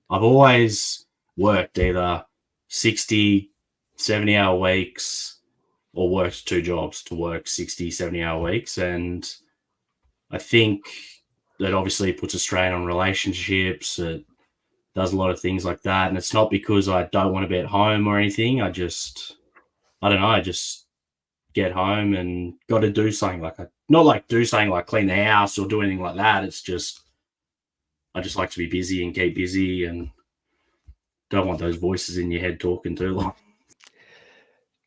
I've always worked either 60, 70-hour weeks or worked two jobs to work 60, 70-hour weeks. And I think that obviously puts a strain on relationships. It does a lot of things like that. And it's not because I don't want to be at home or anything. I don't know. I just get home and got to do something not like do something like clean the house or do anything like that. It's just, I just like to be busy and keep busy and don't want those voices in your head talking too long.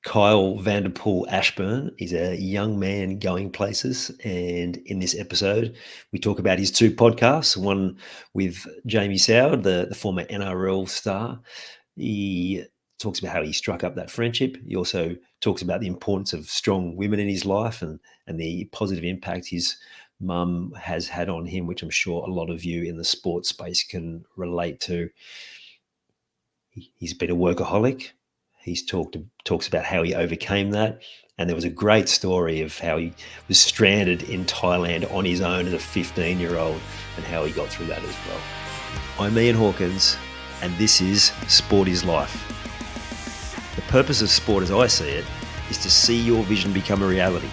Kyle Van Der Pool-Ashburn is a young man going places, and in this episode, we talk about his two podcasts, one with Jamie Soward, the former NRL star. He talks about how he struck up that friendship. He also talks about the importance of strong women in his life and the positive impact his mum has had on him, which I'm sure a lot of you in the sports space can relate to. He's been a workaholic. He's talks about how he overcame that. And there was a great story of how he was stranded in Thailand on his own as a 15-year-old and how he got through that as well. I'm Ian Hawkins, and this is Sport is Life. The purpose of sport, as I see it, is to see your vision become a reality.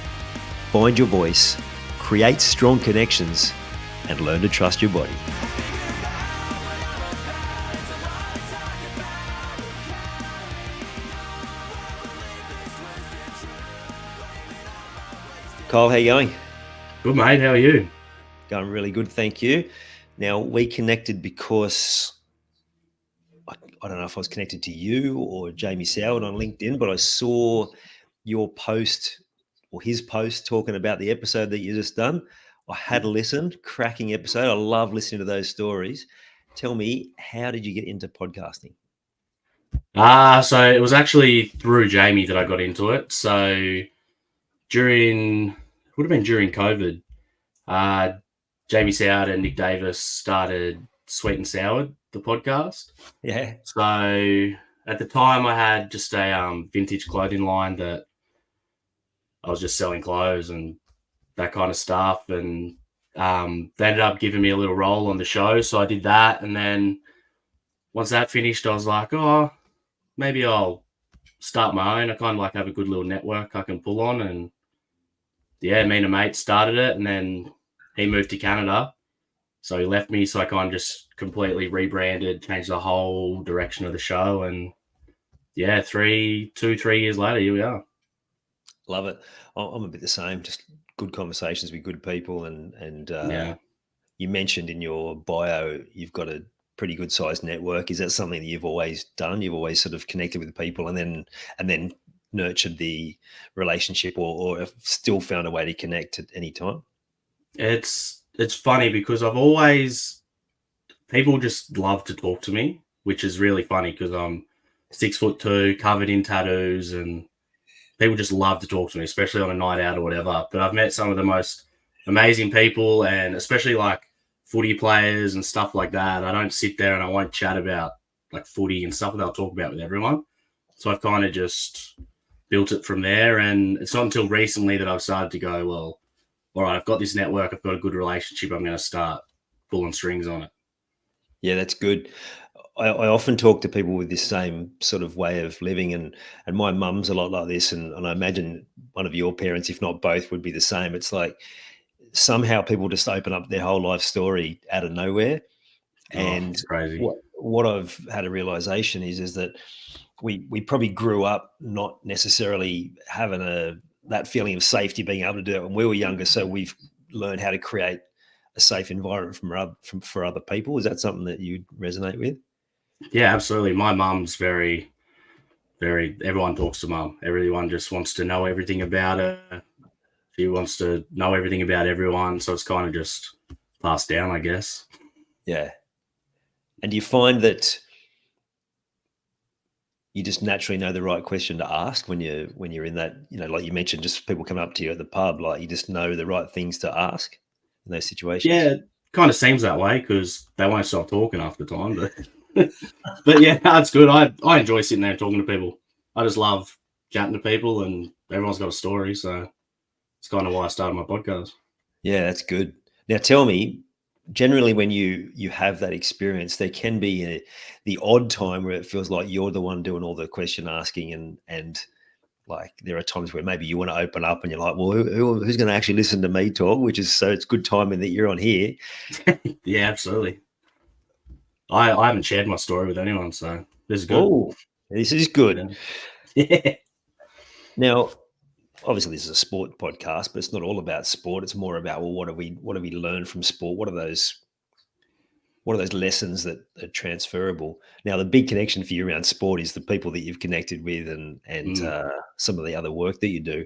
Find your voice, create strong connections, and learn to trust your body. Kyle, how you going? Good, mate. How are you? Going really good, thank you. Now, we connected because I don't know if I was connected to you or Jamie Soward on LinkedIn, but I saw your post or his post talking about the episode that you just done. I had a listen, cracking episode. I love listening to those stories. Tell me, how did you get into podcasting? So it was actually through Jamie that I got into it. So would have been during COVID, Jamie Soward and Nick Davis started Sweet and Sour, the podcast. Yeah. So at the time I had just a vintage clothing line that I was just selling clothes and that kind of stuff. And they ended up giving me a little role on the show. So I did that. And then once that finished, I was like, oh, maybe I'll start my own. I kind of like have a good little network I can pull on. And yeah, me and a mate started it, and then he moved to Canada. So he left me. So I kind of just completely rebranded, changed the whole direction of the show. And yeah, 3 years later, here we are. Love it. I'm a bit the same, just good conversations with good people. And Yeah. You mentioned in your bio, you've got a pretty good sized network. Is that something that you've always done? You've always sort of connected with people and then nurtured the relationship or have still found a way to connect at any time? It's funny because people just love to talk to me, which is really funny because I'm 6'2", covered in tattoos, and people just love to talk to me, especially on a night out or whatever. But I've met some of the most amazing people, and especially like footy players and stuff like that. I don't sit there and I won't chat about like footy and stuff that I'll talk about with everyone. So I've kind of just built it from there. And it's not until recently that I've started to go, well, all right, I've got this network, I've got a good relationship, I'm going to start pulling strings on it. Yeah, that's good. I often talk to people with this same sort of way of living, and my mum's a lot like this, and I imagine one of your parents, if not both, would be the same. It's like somehow people just open up their whole life story out of nowhere. And it's crazy. What I've had a realization is that we probably grew up not necessarily having that feeling of safety, being able to do it when we were younger. So we've learned how to create a safe environment for other people. Is that something that you resonate with? Yeah, absolutely. My mum's very, very, everyone talks to mum. Everyone just wants to know everything about her. She wants to know everything about everyone. So it's kind of just passed down, I guess. Yeah. And do you find that you just naturally know the right question to ask when you're in that, like you mentioned, just people come up to you at the pub, like you just know the right things to ask in those situations? Yeah, it kind of seems that way because they won't stop talking after time. But yeah, that's good. I enjoy sitting there and talking to people. I just love chatting to people, and everyone's got a story. So it's kind of why I started my podcast. Yeah, that's good. Now tell me, generally when you have that experience, there can be the odd time where it feels like you're the one doing all the question asking, and like there are times where maybe you want to open up and you're like, well, who's going to actually listen to me talk? So it's good timing that you're on here. Yeah, absolutely. I haven't shared my story with anyone, so this is good. Oh, this is good. Yeah. Now, obviously, this is a sport podcast, but it's not all about sport. It's more about, well, what do we learn from sport? What are those lessons that are transferable? Now, the big connection for you around sport is the people that you've connected with, and some of the other work that you do.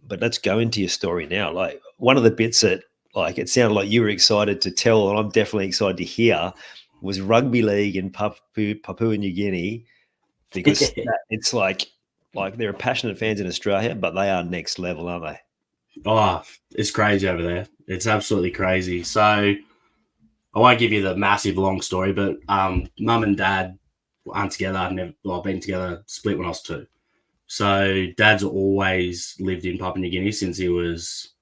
But let's go into your story now. Like, one of the bits that, like, it sounded like you were excited to tell, and I'm definitely excited to hear, was rugby league in Papua New Guinea, because it's like there are passionate fans in Australia, but they are next level, aren't they? Oh, it's crazy over there. It's absolutely crazy. So I won't give you the massive long story, but mum and dad aren't together. I've been together, split when I was 2. So dad's always lived in Papua New Guinea since he was,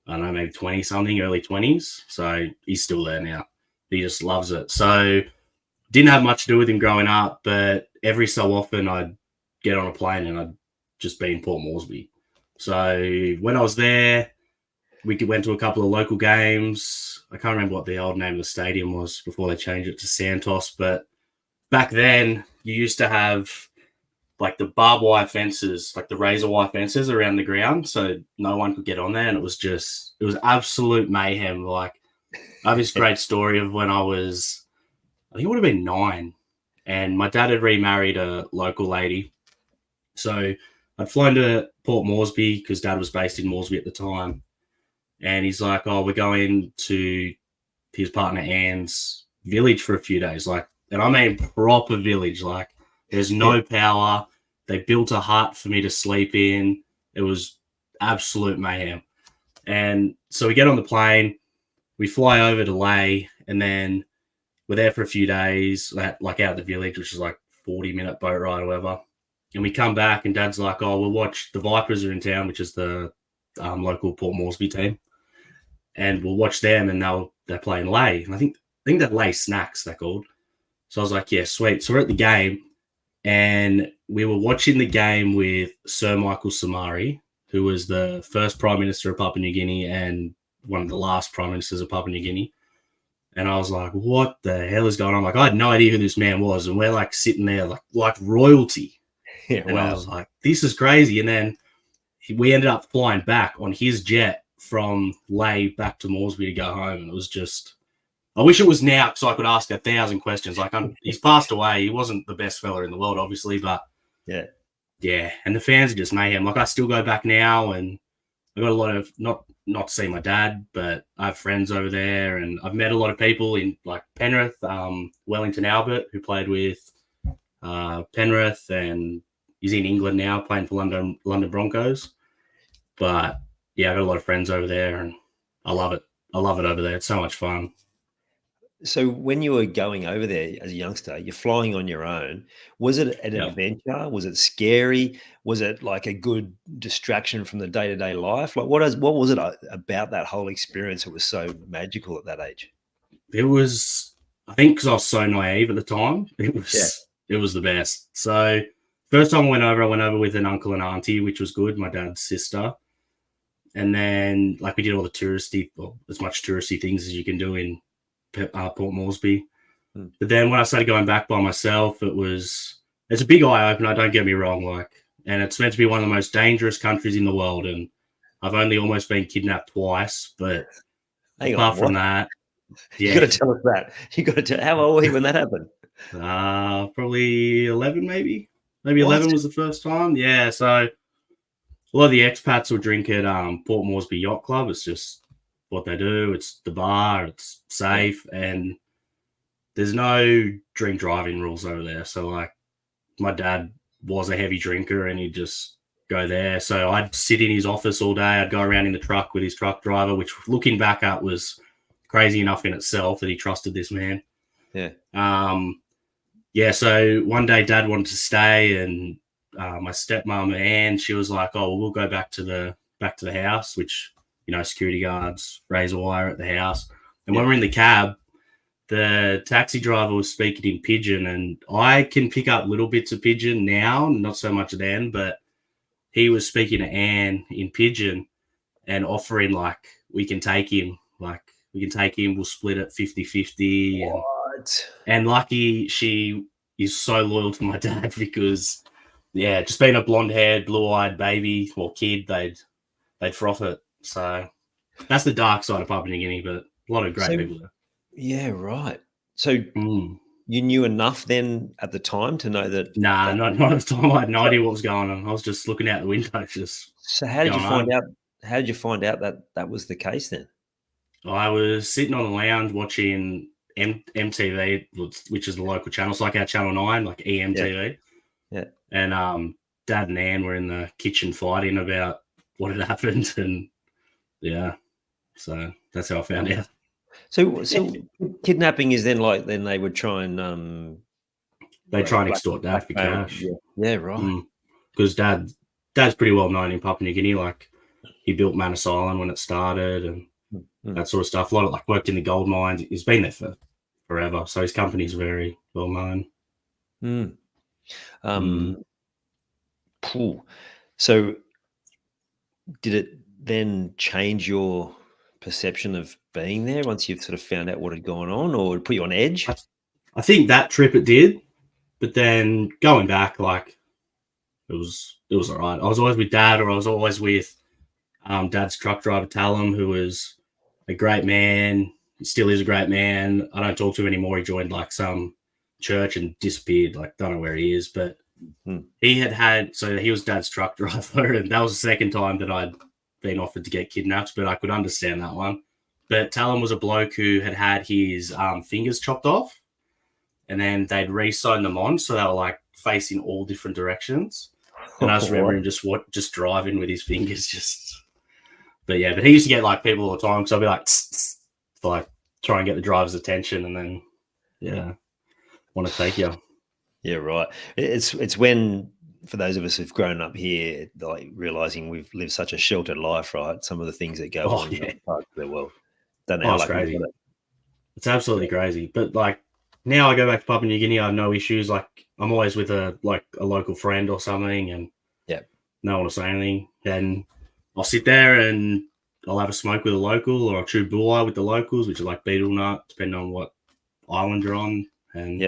I don't know, maybe 20 something, early 20s. So he's still there now. He just loves it. So didn't have much to do with him growing up, but every so often I'd get on a plane and I'd just be in Port Moresby. So when I was there, we went to a couple of local games. I can't remember what the old name of the stadium was before they changed it to Santos. But back then, you used to have like the barbed wire fences, like the razor wire fences around the ground, so no one could get on there. And it was absolute mayhem. Like, I have this great story of when I think it would have been 9, and my dad had remarried a local lady. So I'd flown to Port Moresby because dad was based in Moresby at the time. And he's like, oh, we're going to his partner Anne's village for a few days. Like, and I mean proper village. Like, there's no power. They built a hut for me to sleep in. It was absolute mayhem. And so we get on the plane, we fly over to Leh, and then we're there for a few days, like out of the village, which is like 40-minute boat ride or whatever. And we come back, and dad's like, oh, we'll watch the Vipers are in town, which is the local Port Moresby team. And we'll watch them, and they're playing Leh. And I think that Leh Snacks, they're called. So I was like, yeah, sweet. So we're at the game, and we were watching the game with Sir Michael Somare, who was the first Prime Minister of Papua New Guinea and one of the last Prime Ministers of Papua New Guinea. And I was like, what the hell is going on? Like, I had no idea who this man was. And we're like sitting there like royalty. Yeah, and wow. I was like, this is crazy. And then we ended up flying back on his jet from Leh back to Moresby to go home. And it was just, I wish it was now so I could ask 1,000 questions. Like, he's passed away. He wasn't the best fella in the world, obviously, but yeah. And the fans are just mayhem. Like, I still go back now, and I got a lot of not to see my dad, but I have friends over there, and I've met a lot of people in like Penrith, Wellington Albert, who played with Penrith, and he's in England now playing for London Broncos. But yeah, I got a lot of friends over there, and I love it. I love it over there. It's so much fun. So when you were going over there as a youngster, you're flying on your own. Was it an adventure? Was it scary? Was it like a good distraction from the day-to-day life? Like, what was it about that whole experience that was so magical at that age? It was, I think, because I was so naive at the time. It was the best. So first time I went over with an uncle and auntie, which was good, my dad's sister. And then, like, we did all the as much touristy things as you can do in Port Moresby. But then when I started going back by myself, it's a big eye opener, don't get me wrong, like, and it's meant to be one of the most dangerous countries in the world, and I've only almost been kidnapped twice, but apart from that, you got to tell us that. You got to tell, how old were you when that happened? Probably 11, maybe 11 was the first time. Yeah, so a lot of the expats will drink at Port Moresby Yacht Club. It's just what they do. It's the bar, it's safe, and there's no drink driving rules over there. So, like, my dad was a heavy drinker, and he'd just go there. So I'd sit in his office all day. I'd go around in the truck with his truck driver, which, looking back at, was crazy enough in itself that he trusted this man. So one day dad wanted to stay, and my stepmom Anne, she was like, oh, we'll go back to the house, which, you know, security guards, razor wire at the house. And when we're in the cab, the taxi driver was speaking in Pidgin, and I can pick up little bits of Pidgin now, not so much then, but he was speaking to Anne in Pidgin and offering, like, we can take him, we'll split it 50-50. What? And lucky she is so loyal to my dad because, yeah, just being a blonde-haired, blue-eyed baby or kid, they'd froth it. So that's the dark side of Papua New Guinea, but a lot of great people there. Yeah, right. So you knew enough then at the time to know that? Nah, not at the time. I had no idea what was going on. I was just looking out the window, just. So how did you going find home. out? How did you find out that that was the case then? I was sitting on the lounge watching MTV, which is the local channel. It's like our Channel 9, like EMTV. Yeah. And Dad and Ann were in the kitchen fighting about what had happened. And, yeah, so that's how I found out. So kidnapping is then they would try and they try and extort Dad for cash. Yeah, right. Because Dad's pretty well known in Papua New Guinea. Like, he built Manus Island when it started and that sort of stuff. A lot of, like, worked in the gold mines. He's been there for forever. So his company's very well known. So did it then change your perception of being there once you've sort of found out what had gone on, or put you on edge? I think that trip it did, but then going back, like, it was all right. I was always with Dad, or I was always with Dad's truck driver, Talum, who was a great man. He still is a great man. I don't talk to him anymore. He joined, like, some church and disappeared. Like, don't know where he is, but he was Dad's truck driver, and that was the second time that I'd been offered to get kidnapped, but I could understand that one. But Talon was a bloke who had his fingers chopped off, and then they'd re-sewn them on, so they were, like, facing all different directions. And I just remember him just driving with his fingers, But yeah, but he used to get, like, people all the time, because I'd be like, like, try and get the driver's attention, and then, yeah, want to take you. Yeah, right. It's when, for those of us who've grown up here, like, realizing we've lived such a sheltered life, right? Some of the things that go on in other parts of the world. Don't know how lucky we got it. It's absolutely crazy. But, like, now I go back to Papua New Guinea, I have no issues. Like, I'm always with a local friend or something, and no one will say anything. Then I'll sit there and I'll have a smoke with a local, or I'll chew bulleye with the locals, which is like betel nut, depending on what island you're on. And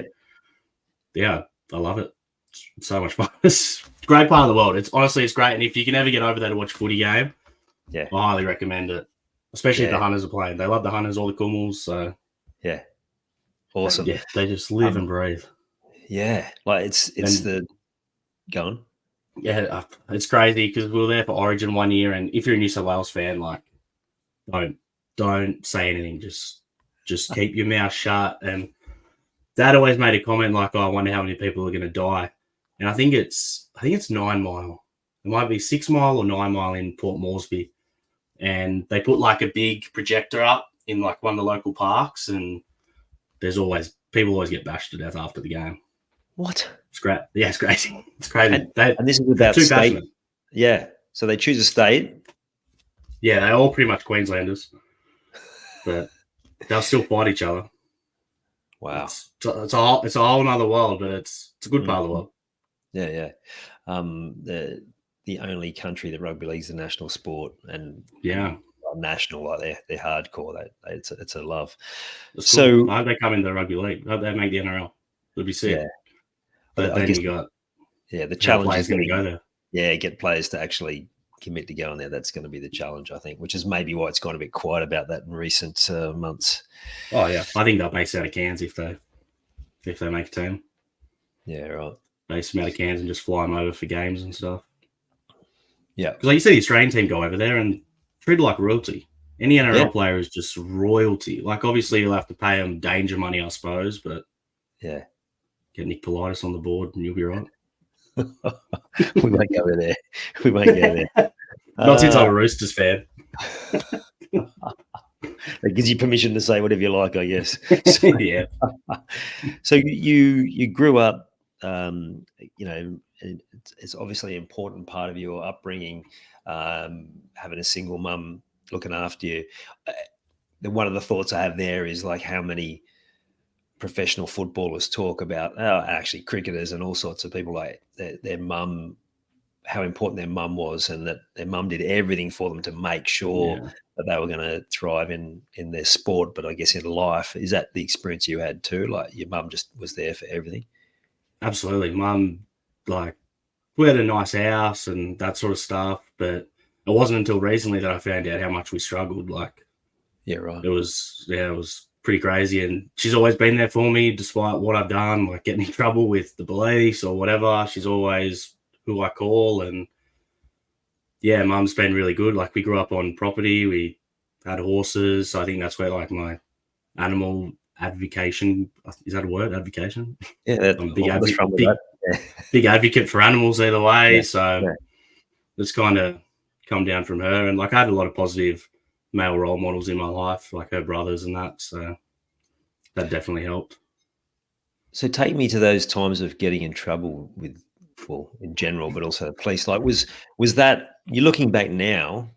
yeah, I love it. It's so much fun. It's a great part of the world. It's great. And if you can ever get over there to watch a footy game, I highly recommend it. Especially if the Hunters are playing. They love the Hunters, all the Kumals. So awesome. Yeah, they just live and breathe. Yeah, like it's the go on. Yeah, it's crazy because we were there for Origin 1 year, and if you're a New South Wales fan, like, don't say anything. Just keep your mouth shut. And Dad always made a comment like, "Oh, I wonder how many people are going to die." And I think it's 9 Mile. It might be 6 Mile or 9 Mile in Port Moresby, and they put, like, a big projector up in, like, one of the local parks, and people always get bashed to death after the game. What? It's great. Yeah, it's crazy. It's crazy. And this is about state. Passionate. Yeah. So they choose a state. Yeah, they're all pretty much Queenslanders, but they'll still fight each other. Wow. It's a whole nother world, but it's a good part of the world. Yeah, yeah. The only country that rugby league's the national sport, and national, like they're hardcore. It's a love. That's so cool. I hope they come into the rugby league. I hope they make the NRL. It'd be sick. Yeah. But then you got the challenge is going to go there. Yeah, get players to actually commit to going there. That's going to be the challenge, I think, which is maybe why it's gone a bit quiet about that in recent months. Oh yeah, I think they'll base out of Cairns if they make a team. Yeah, right. Base them out of Cairns and just fly them over for games and stuff. Yeah, because, like, you see the Australian team go over there and treated like royalty. Any NRL player is just royalty. Like, obviously you'll have to pay them danger money, I suppose, but get Nick Politis on the board and you'll be right. We won't go there. We won't go there. Not since I'm a Roosters fan. It gives you permission to say whatever you like, I guess. Yeah. So you grew up, it's obviously an important part of your upbringing, having a single mum looking after you. one of the thoughts I have there is like how many professional footballers talk about, actually cricketers and all sorts of people, like their mum, how important their mum was, and that their mum did everything for them to make sure that they were going to thrive in their sport, but I guess in life. Is that the experience you had too? Like your mum just was there for everything? Absolutely. Mum, like, we had a nice house and that sort of stuff, but it wasn't until recently that I found out how much we struggled. Like, Yeah, right. it was pretty crazy. And she's always been there for me, despite what I've done, like getting in trouble with the police or whatever. She's always who I call. And yeah, Mum's been really good. Like, we grew up on property. We had horses. So I think that's where like my animal advocation, is that a word? Advocation? Yeah, I'm a big, let's run with that. Yeah. big advocate for animals either way. Yeah, So yeah. it's kind of come down from her. And like, I had a lot of positive male role models in my life, like her brothers and that. So that definitely helped. So take me to those times of getting in trouble with, well, in general, but also the police. Like, was that, you're looking back now,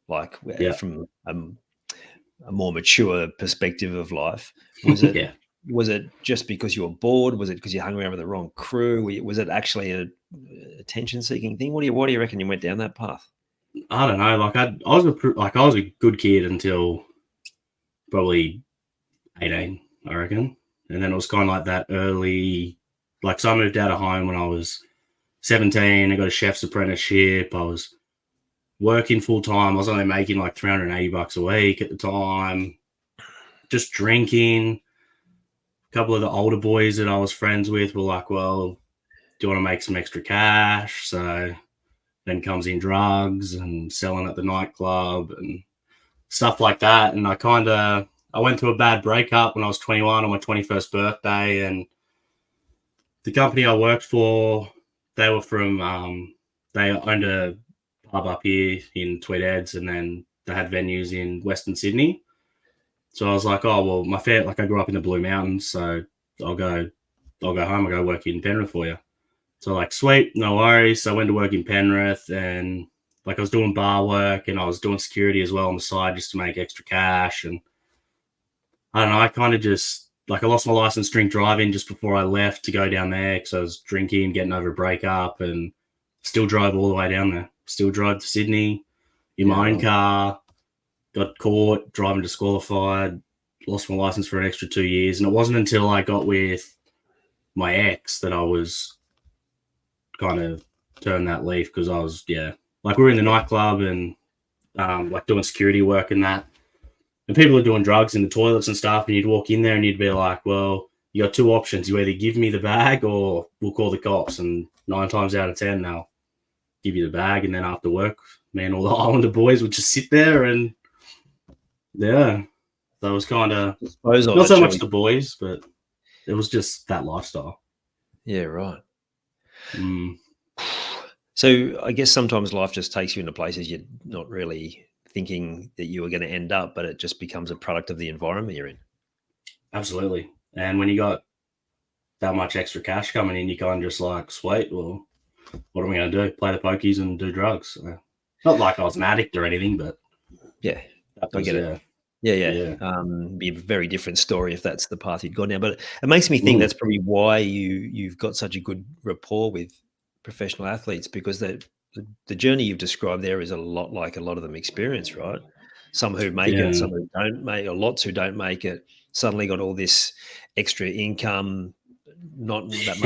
like Yeah. from a more mature perspective of life, was it Yeah. was it just because you were bored? Was it because you hung around with the wrong crew? Was it actually a attention-seeking thing? What do you reckon you went down that path? I don't know. Like, I was a good kid until probably 18, I reckon. And then it was kind of like that early, like, so I moved out of home when I was 17. I got a chef's apprenticeship. I was working full time. I was only making like $380 a week at the time. Just drinking. A couple of the older boys that I was friends with were like, well, do you want to make some extra cash? So then comes in drugs and selling at the nightclub and stuff like that. And I went through a bad breakup when I was 21 on my 21st birthday. And the company I worked for, they were from, they owned a pub up here in Tweed, and then they had venues in Western Sydney. So I was like, oh, well, like, I grew up in the Blue Mountains, so I'll go home. I'll go work in Penrith for you. So like, sweet, no worries. So I went to work in Penrith, and like, I was doing bar work and I was doing security as well on the side just to make extra cash. And I don't know, I kind of just, like, I lost my license drink driving just before I left to go down there because I was drinking, getting over a breakup, and still drove all the way down there. Still drove to Sydney in my own car, got caught, driving disqualified, lost my license for an extra 2 years. And it wasn't until I got with my ex that I was kind of turned that leaf, because I was, like, we were in the nightclub and like doing security work and that. And people are doing drugs in the toilets and stuff, and you'd walk in there and you'd be like, well, you got two options. You either give me the bag or we'll call the cops. And 9 times out of 10, they'll give you the bag. And then after work, me and all the Islander boys would just sit there and, yeah. So it was kind of, not so much the boys, but it was just that lifestyle. Yeah, right. Mm. So I guess sometimes life just takes you into places you're not really thinking that you were going to end up, but it just becomes a product of the environment you're in. Absolutely. And when you got that much extra cash coming in, you kind of just like, sweet, well, what am I going to do? Play the pokies and do drugs. So, not like I was an addict or anything, but yeah, I get it. Yeah. Be a very different story if that's the path you'd gone down. But it makes me think that's probably why you've got such a good rapport with professional athletes, because the journey you've described there is a lot like a lot of them experience, right? Some who make it, some who don't make it, lots who don't make it, suddenly got all this extra income, not that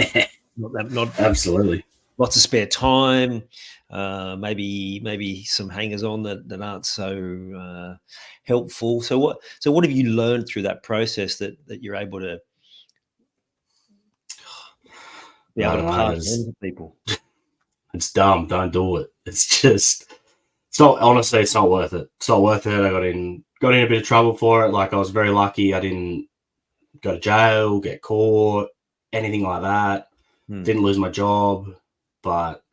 much, not absolutely, lots of spare time, maybe some hangers on that aren't so helpful. So what have you learned through that process that you're able to pass on to people? It's dumb. Don't do it. It's not, honestly, it's not worth it. It's not worth it. I got in a bit of trouble for it. Like, I was very lucky. I didn't go to jail, get caught, anything like that. Didn't lose my job, but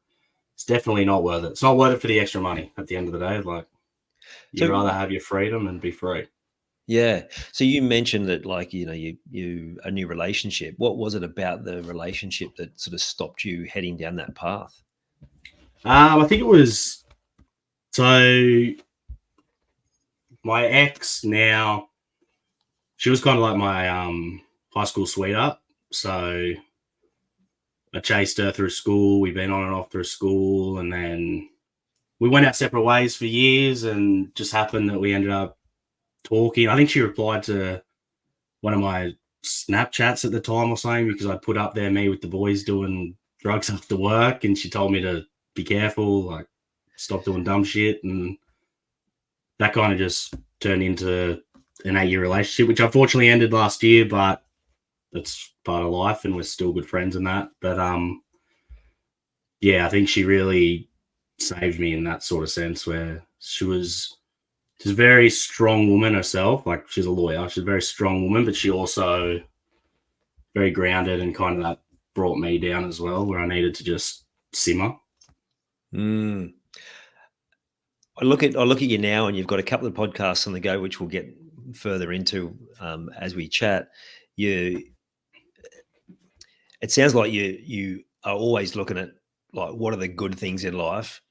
it's definitely not worth it. It's not worth it for the extra money at the end of the day. Like, you'd rather have your freedom and be free. Yeah. So you mentioned that, like, you a new relationship. What was it about the relationship that sort of stopped you heading down that path? I think it was, so my ex now, she was kind of like my high school sweetheart. So I chased her through school. We've been on and off through school, and then we went our separate ways for years, and just happened that we ended up talking. I think she replied to one of my Snapchats at the time or something, because I put up there me with the boys doing drugs after work, and she told me to be careful, like stop doing dumb shit, and that kind of just turned into an 8-year relationship, which unfortunately ended last year, but that's part of life, and we're still good friends and that. But yeah, I think she really saved me in that sort of sense, where she's a very strong woman herself. Like, she's a lawyer. She's a very strong woman, but she also very grounded, and kind of that brought me down as well, where I needed to just simmer. Mm. I look at you now, and you've got a couple of podcasts on the go, which we'll get further into as we chat. It sounds like you are always looking at, like, what are the good things in life.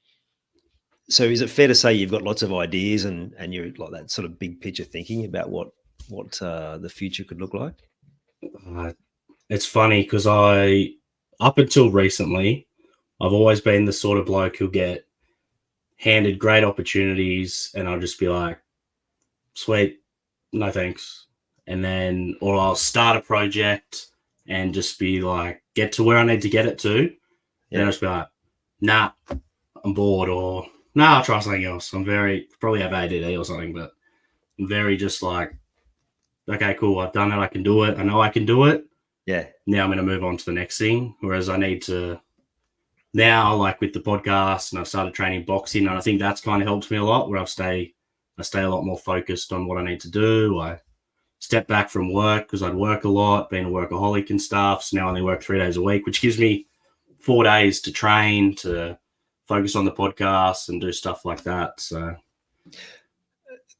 So is it fair to say you've got lots of ideas, and you're like that sort of big picture thinking about what the future could look like? It's funny because up until recently, I've always been the sort of bloke who'll get handed great opportunities, and I'll just be like, sweet, no thanks. And then, or I'll start a project and just be like, get to where I need to get it to. Yeah. And I'll just be like, nah, I'm bored, or nah, I'll try something else. Probably have ADD or something, but I'm very just like, okay, cool, I've done it, I can do it. I know I can do it. Yeah. Now I'm going to move on to the next thing. Whereas I need to now, like with the podcast, and I've started training boxing, and I think that's kind of helped me a lot, where I stay a lot more focused on what I need to do. I step back from work, because I'd work a lot, being a workaholic and stuff. So now I only work 3 days a week, which gives me 4 days to train, to focus on the podcast and do stuff like that. So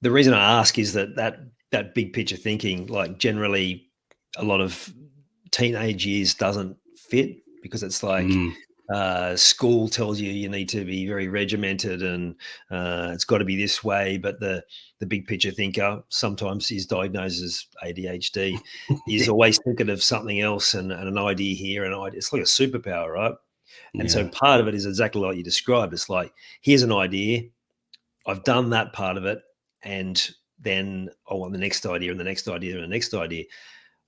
the reason I ask is that big picture thinking, like, generally a lot of teenage years doesn't fit, because it's like school tells you need to be very regimented, and it's got to be this way. But the big picture thinker sometimes is diagnosed as ADHD. He's always thinking of something else, and an idea here, and it's like a superpower, right? And so part of it is exactly like you described. It's like, here's an idea, I've done that part of it, and then I want the next idea, and the next idea, and the next idea.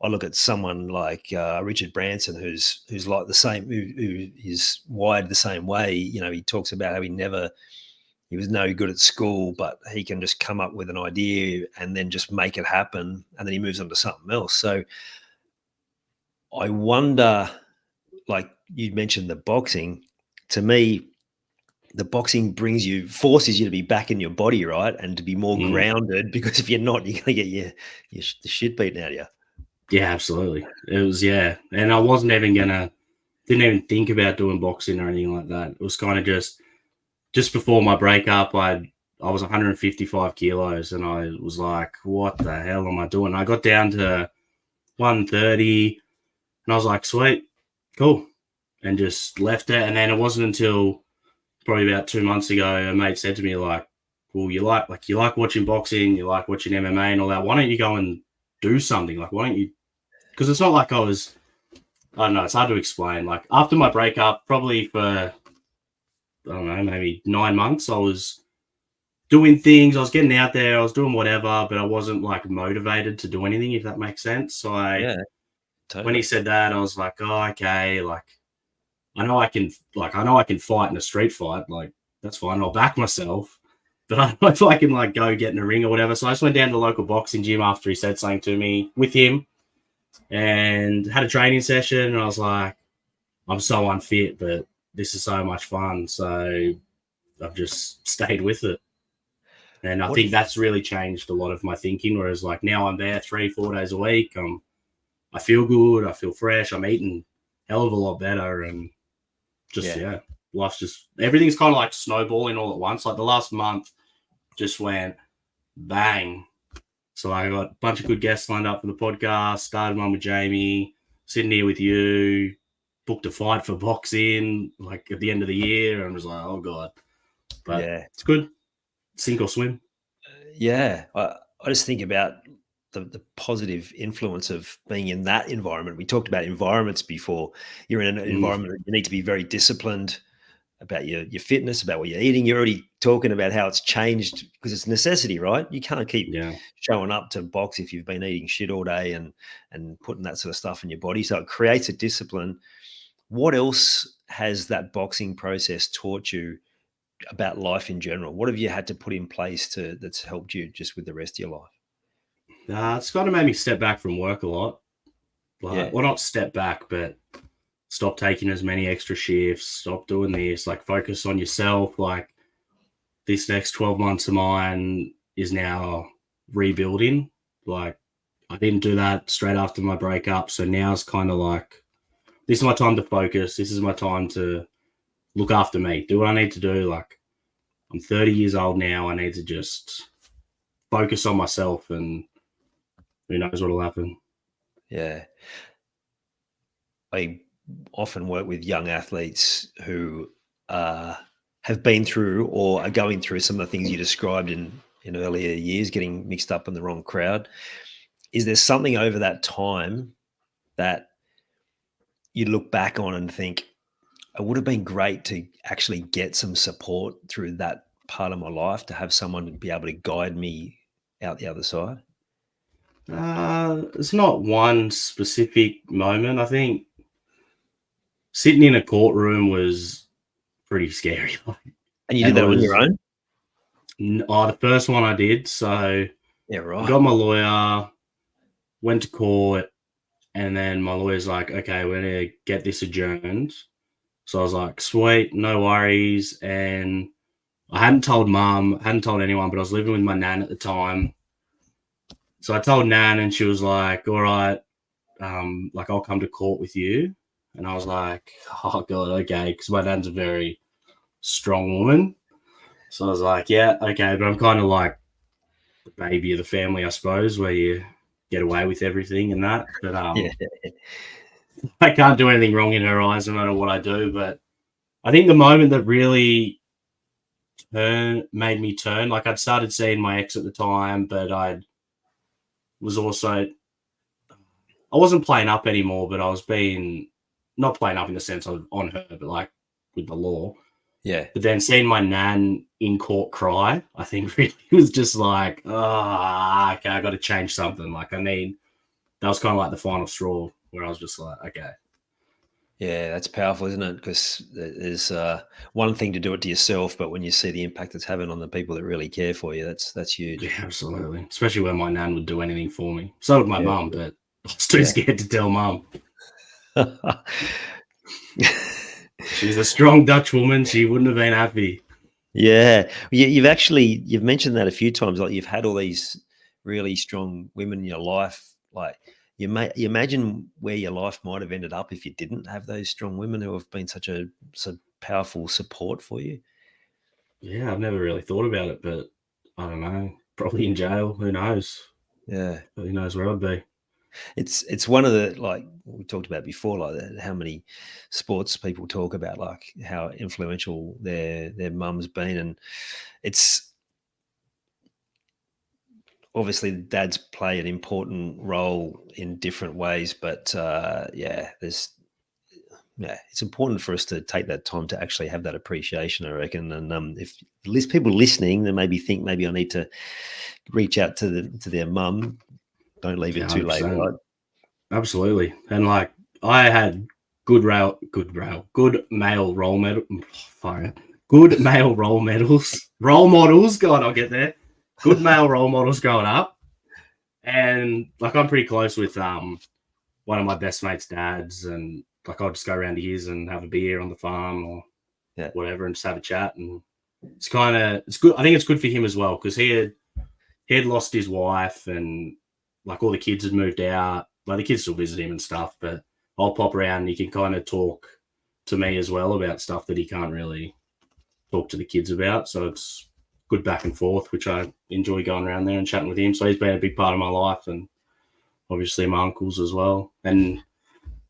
I look at someone like Richard Branson, who's like the same, who is wired the same way. You know, he talks about how he was no good at school, but he can just come up with an idea and then just make it happen, and then he moves on to something else. So I wonder, like you mentioned the boxing, to me, the boxing forces you to be back in your body, right? And to be more grounded, because if you're not, you're going to get the shit beaten out of you. Yeah, absolutely. It was, yeah. And I wasn't even didn't even think about doing boxing or anything like that. It was kind of just before my breakup, I was 155 kilos, and I was like, what the hell am I doing? I got down to 130, and I was like, sweet, cool. And just left it. And then it wasn't until probably about 2 months ago, a mate said to me, like, well, you like watching boxing, you like watching MMA and all that. Why don't you go and do something? Like, why don't you? Because it's not like I don't know, it's hard to explain. Like, after my breakup, probably for, I don't know, maybe 9 months, I was doing things, I was getting out there, I was doing whatever, but I wasn't like motivated to do anything, if that makes sense. So Totally. When he said that, I was like, oh, okay, like, I know I can fight in a street fight, like, that's fine, I'll back myself. But I don't know if I can, like, go get in a ring or whatever. So I just went down to the local boxing gym after he said something to me with him, and had a training session, and I was like, I'm so unfit, but this is so much fun. So I've just stayed with it. And I think that's really changed a lot of my thinking. Whereas, like, now I'm there 3-4 days a week. I feel good. I feel fresh. I'm eating hell of a lot better. And just, life's just, everything's kind of like snowballing all at once. Like, the last month just went bang. So I got a bunch of good guests lined up for the podcast, started one with Jamie, sitting here with you, booked a fight for boxing, like, at the end of the year, and was like, oh, God. But it's good. Sink or swim. I just think about, the positive influence of being in that environment. We talked about environments before. You're in an environment that you need to be very disciplined about your fitness, about what you're eating. You're already talking about how it's changed because it's necessity, right? You can't keep showing up to box if you've been eating shit all day and putting that sort of stuff in your body. So it creates a discipline. What else has that boxing process taught you about life in general? What have you had to put in place that's helped you just with the rest of your life? It's kind of made me step back from work a lot. Yeah. Well, not step back, but stop taking as many extra shifts, stop doing this, like focus on yourself. Like this next 12 months of mine is now rebuilding. Like I didn't do that straight after my breakup. So now it's kind of like, this is my time to focus. This is my time to look after me, do what I need to do. Like I'm 30 years old now. I need to just focus on myself, and who knows what'll happen. Yeah. I often work with young athletes who have been through or are going through some of the things you described in earlier years, getting mixed up in the wrong crowd. Is there something over that time that you look back on and think, it would have been great to actually get some support through that part of my life, to have someone be able to guide me out the other side? It's not one specific moment. I think sitting in a courtroom was pretty scary. And you did that on your own? The first one I did. So Yeah, right. I got my lawyer, went to court, and then my lawyer's like, okay, we're going to get this adjourned. So I was like, sweet, no worries. And I hadn't told mum, hadn't told anyone, but I was living with my nan at the time. So I told nan, and she was like, all right, like I'll come to court with you. And I was like, oh God, okay, because my nan's a very strong woman. So I was like, yeah, okay, but I'm kind of like the baby of the family, I suppose, where you get away with everything and that. But Yeah. I can't do anything wrong in her eyes no matter what I do. But I think the moment that really made me turn, like I'd started seeing my ex at the time, but I wasn't playing up anymore, but I was being, not playing up in the sense of on her, but like with the law. Yeah. But then seeing my nan in court cry, I think really was just like, okay, I got to change something. Like that was kind of like the final straw where I was just like, okay. Yeah, that's powerful, isn't it? Because there's one thing to do it to yourself, but when you see the impact it's having on the people that really care for you, that's huge. Yeah, absolutely. Especially when my nan would do anything for me. So would my mum, but I was too scared to tell mum. She's a strong Dutch woman. She wouldn't have been happy. Yeah. You've mentioned that a few times. Like you've had all these really strong women in your life. Like you imagine where your life might have ended up if you didn't have those strong women who have been such powerful support for you. Yeah, I've never really thought about it, but I don't know. Probably in jail. Who knows? Yeah. Who knows where I'd be? It's one of the, like we talked about before, like how many sports people talk about, like how influential their mum's been, and it's obviously dads play an important role in different ways, but it's important for us to take that time to actually have that appreciation, I reckon. And if people listening, they maybe think maybe I need to reach out to their mum. Don't leave it too late, right? Absolutely. And like I had good male role model. Good male role models. God, I'll get there. Good male role models growing up. And like I'm pretty close with one of my best mates' dads, and like I'll just go around to his and have a beer on the farm or whatever and just have a chat. And it's good. I think it's good for him as well, because he had lost his wife, and like all the kids had moved out. Like the kids still visit him and stuff, but I'll pop around and he can kind of talk to me as well about stuff that he can't really talk to the kids about. So it's good back and forth, which I enjoy going around there and chatting with him. So he's been a big part of my life, and obviously my uncles as well. And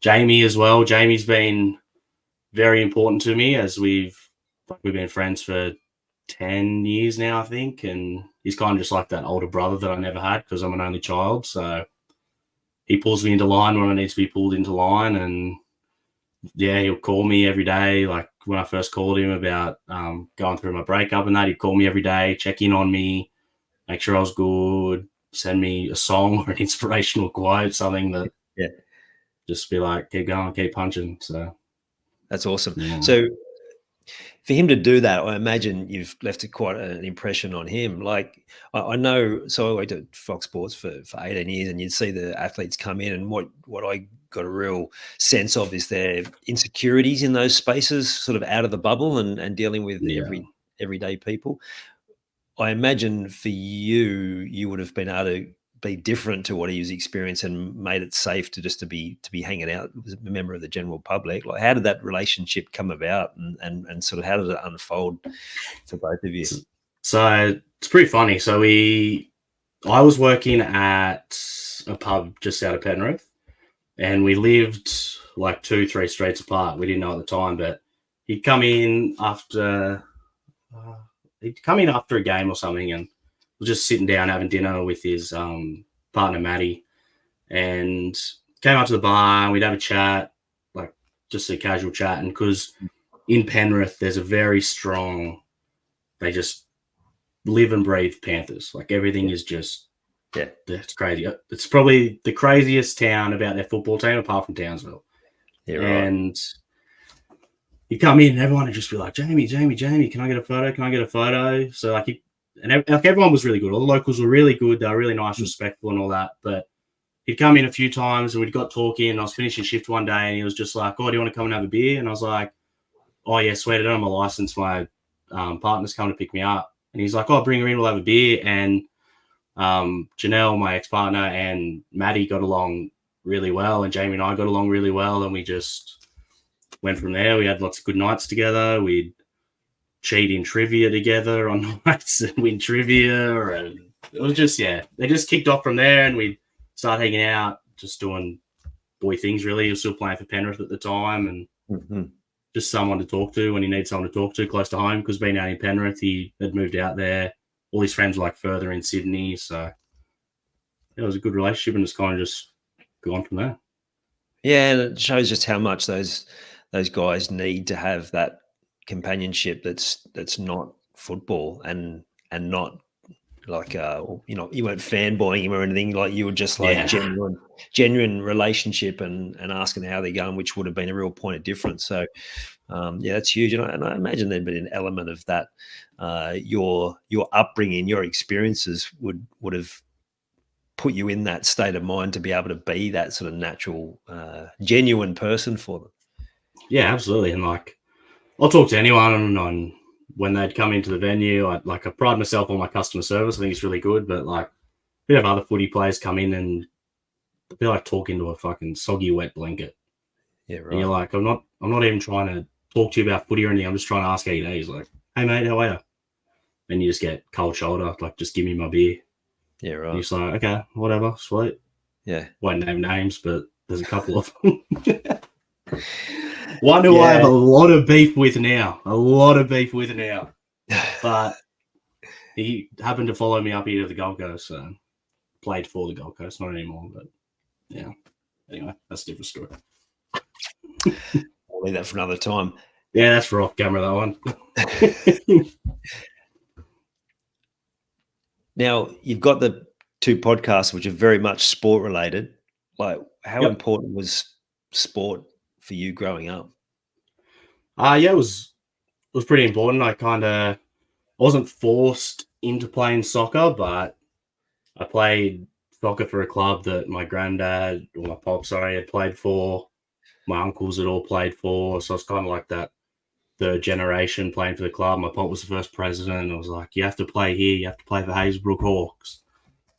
Jamie as well. Jamie's been very important to me, as we've been friends for 10 years now, I think. And he's kind of just like that older brother that I never had because I'm an only child. So he pulls me into line when I need to be pulled into line. And yeah, he'll call me every day. Like when I first called him about going through my breakup and that, he'd call me every day, check in on me, make sure I was good, send me a song or an inspirational quote, something that just be like, keep going, keep punching. So that's awesome. Yeah. So for him to do that, I imagine you've left quite an impression on him. Like I know, so I worked at Fox Sports for 18 years, and you'd see the athletes come in, and what I got a real sense of is their insecurities in those spaces, sort of out of the bubble and dealing with everyday people. I imagine for you, you would have been able to be different to what he was experiencing and made it safe to be hanging out as a member of the general public. Like, how did that relationship come about, and sort of how did it unfold for both of you? So it's pretty funny. So I was working at a pub just out of Penrith, and we lived like 2-3 streets apart. We didn't know at the time, but he'd come in after a game or something, and was just sitting down having dinner with his partner Maddie, and came up to the bar and we'd have a chat, like just a casual chat. And because in Penrith there's a very strong, they just live and breathe Panthers. Like everything is just that's crazy. It's probably the craziest town about their football team apart from Townsville. Yeah, and you come in and everyone would just be like, Jamie, can I get a photo? Can I get a photo? So like everyone was really good. All the locals were really good. They were really nice, respectful and all that. But he'd come in a few times and we'd got talking, and I was finishing shift one day and he was just like, oh, do you want to come and have a beer? And I was like, oh yeah, sweet, I don't have my license. My partner's coming to pick me up. And he's like, oh, bring her in, we'll have a beer. And Janelle, my ex-partner, and Maddie got along really well, and Jamie and I got along really well, and we just went from there. We had lots of good nights together. We'd cheat in trivia together on nights and win trivia, and it was just, they just kicked off from there, and we'd start hanging out, just doing boy things really. He was still playing for Penrith at the time, and just someone to talk to when he needs someone to talk to close to home, because being out in Penrith, he had moved out there. All his friends were like further in Sydney, so it was a good relationship, and it's kind of just gone from there. Yeah, and it shows just how much those guys need to have that companionship that's not football, and not like you weren't fanboying him or anything. Like, you were just like genuine relationship and asking how they're going, which would have been a real point of difference. So that's huge, and I imagine there'd been an element of that. Your upbringing, your experiences would have put you in that state of mind to be able to be that sort of natural, genuine person for them. Yeah, absolutely. And like, I'll talk to anyone on when they'd come into the venue. I pride myself on my customer service. I think it's really good. But like, we have other footy players come in and they're like talking to a fucking soggy wet blanket. Yeah, right. And you're like, I'm not even trying to talk to you about footy or anything. I'm just trying to ask how your day is. Like, hey mate, how are you? And you just get cold shoulder, like, just give me my beer. Yeah, right. And you're just like, okay, whatever, sweet. Yeah. Won't name names, but there's a couple of them. One who I have a lot of beef with now. But he happened to follow me up here to the Gold Coast, so played for the Gold Coast, not anymore, but yeah. Anyway, that's a different story. I'll leave that for another time. Yeah, that's for off camera, that one. Now, you've got the 2 podcasts, which are very much sport related. Like, how important was sport for you growing up? It was pretty important. I wasn't forced into playing soccer, but I played soccer for a club that my granddad, or my pop, had played for. My uncles had all played for. So it's kind of like that third generation playing for the club. My pop was the first president. I was like, you have to play here. You have to play for Hazelbrook Hawks.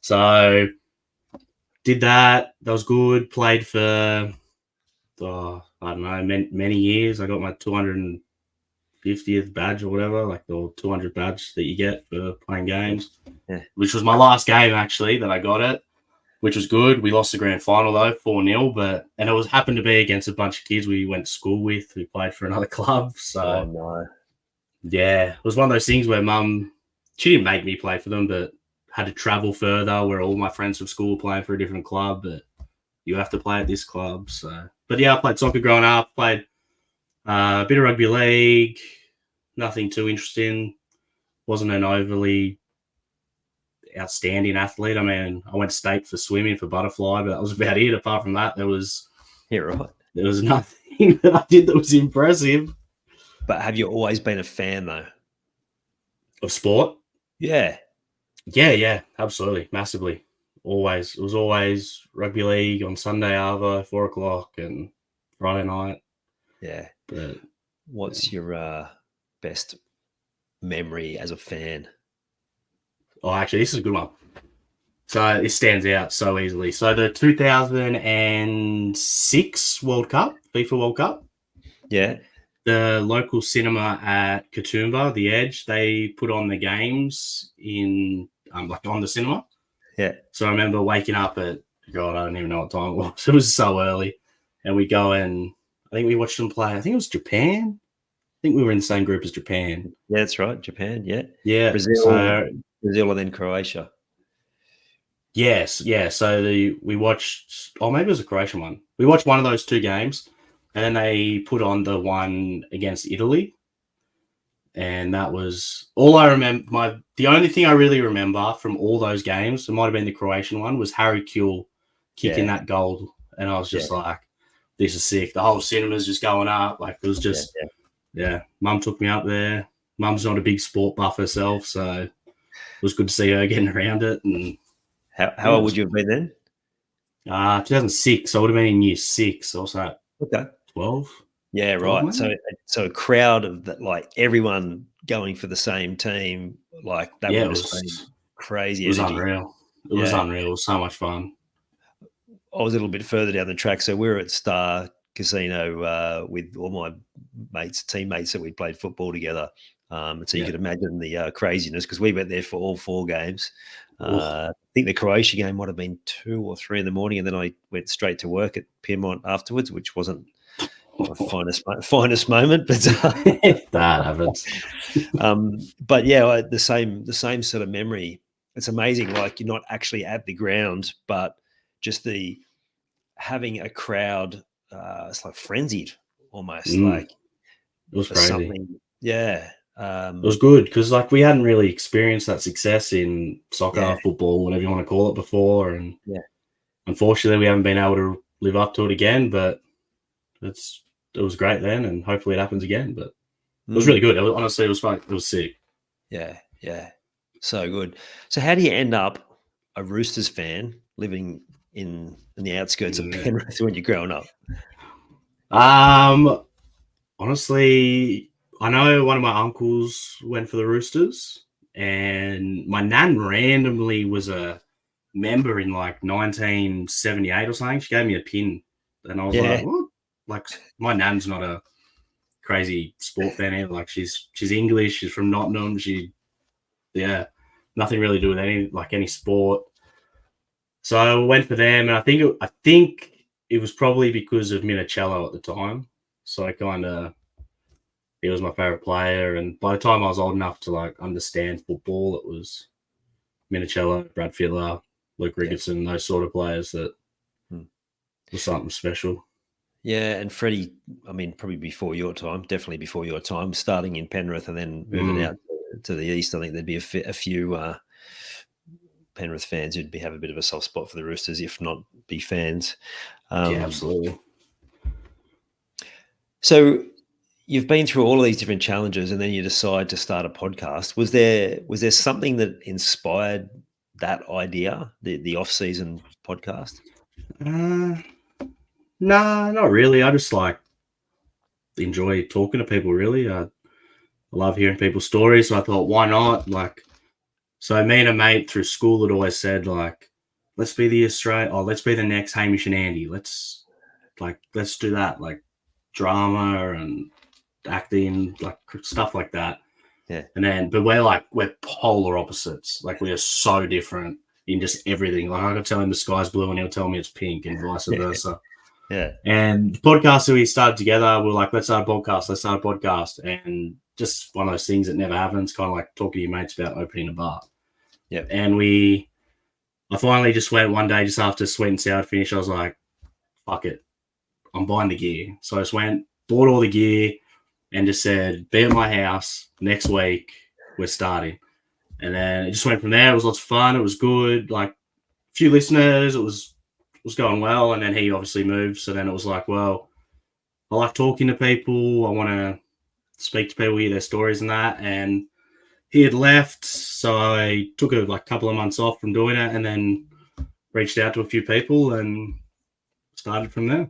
So did that. That was good. Played for, I don't know, many years. I got my 250th badge or whatever, like the 200 badge that you get for playing games, which was my last game actually that I got it, which was good. We lost the grand final though, 4-0, and it happened to be against a bunch of kids we went to school with who played for another club. So Yeah, it was one of those things where Mum, she didn't make me play for them, but had to travel further where all my friends from school were playing for a different club, but you have to play at this club. So, but yeah, I played soccer growing up, played a bit of rugby league, nothing too interesting. Wasn't an overly outstanding athlete. I mean, I went state for swimming for butterfly, but that was about it. Apart from that, there was nothing that I did that was impressive. But have you always been a fan though? Of sport? Yeah. Yeah, absolutely, massively. Always. It was always rugby league on Sunday arvo, 4:00 and Friday night. Yeah. But what's your best memory as a fan? Oh, actually, this is a good one. So it stands out so easily. So the 2006 World Cup, FIFA World Cup. Yeah. The local cinema at Katoomba, The Edge, they put on the games in like on the cinema. Yeah. So I remember waking up at, God, I don't even know what time it was. It was so early. And we go and I think we watched them play. I think it was Japan. I think we were in the same group as Japan. Yeah, that's right. Japan, yeah. Yeah. Brazil and then Croatia. Yes, yeah. So we watched, maybe it was a Croatian one. We watched one of those two games, and then they put on the one against Italy, and that was all I remember. The only thing I really remember from all those games, it might have been the Croatian one, was Harry Kewell kicking that goal, and I was just like, "This is sick." The whole cinema's just going up. Like it was just, Mum took me up there. Mum's not a big sport buff herself, so it was good to see her getting around it. And how old would you have been then? 2006. I would have been in year 6. Also, 12. Yeah, 12, right. So a crowd of that, like everyone going for the same team, like that would have been crazy. It was unreal. It was unreal. It was so much fun. I was a little bit further down the track, so we were at Star Casino with all my teammates that we played football together. So you could imagine the craziness because we went there for all 4 games. I think the Croatia game might have been 2 or 3 in the morning, and then I went straight to work at Pyrmont afterwards, which wasn't my finest moment, but that happens. But yeah, the same sort of memory. It's amazing, like you're not actually at the ground, but just the having a crowd. It's like frenzied almost. Like it was crazy. Something, yeah. It was good because like we hadn't really experienced that success in soccer, football, whatever you want to call it before, and unfortunately we haven't been able to live up to it again. But it was great then, and hopefully it happens again. But it was really good. Honestly, it was fun. It was sick. Yeah, so good. So how do you end up a Roosters fan living in the outskirts of Penrith when you're growing up? Honestly, I know one of my uncles went for the Roosters, and my nan randomly was a member in like 1978 or something. She gave me a pin, and I was like, "What?" Like, my nan's not a crazy sport fan either. Like, she's English. She's from Nottingham. Nothing really to do with any sport. So I went for them, and I think it was probably because of Minicello at the time. So he was my favorite player, and by the time I was old enough to like understand football, it was Minicello, Brad Fittler, Luke Ricketson, those sort of players that was something special. Yeah, and Freddie, I mean, probably definitely before your time, starting in Penrith and then moving out to the east. I think there'd be a few Penrith fans who'd have a bit of a soft spot for the Roosters, if not be fans. Absolutely. So you've been through all of these different challenges, and then you decide to start a podcast. Was there something that inspired that idea, the off-season podcast? Nah, not really. I just enjoy talking to people. Really, I love hearing people's stories. So I thought, why not? So me and a mate through school had always said, like, let's be let's be the next Hamish and Andy. Let's do that, like drama and acting, like stuff like that. Yeah. But we're polar opposites. Like, we are so different in just everything. Like, I could tell him the sky's blue and he'll tell me it's pink, and vice versa. Yeah. And the podcast that we started together, we were like, let's start a podcast. And just one of those things that never happens, kind of like talking to your mates about opening a bar. Yeah. And I finally just went one day just after Sweet and Sour finish. I was like, fuck it, I'm buying the gear. So I just went, bought all the gear, and just said, be at my house next week, we're starting. And then it just went from there. It was lots of fun. It was good. Like a few listeners, it was going well. And then he obviously moved. So then it was like, well, I like talking to people. I want to speak to people, hear their stories and that. And he had left. So I took a couple of months off from doing it and then reached out to a few people and started from there.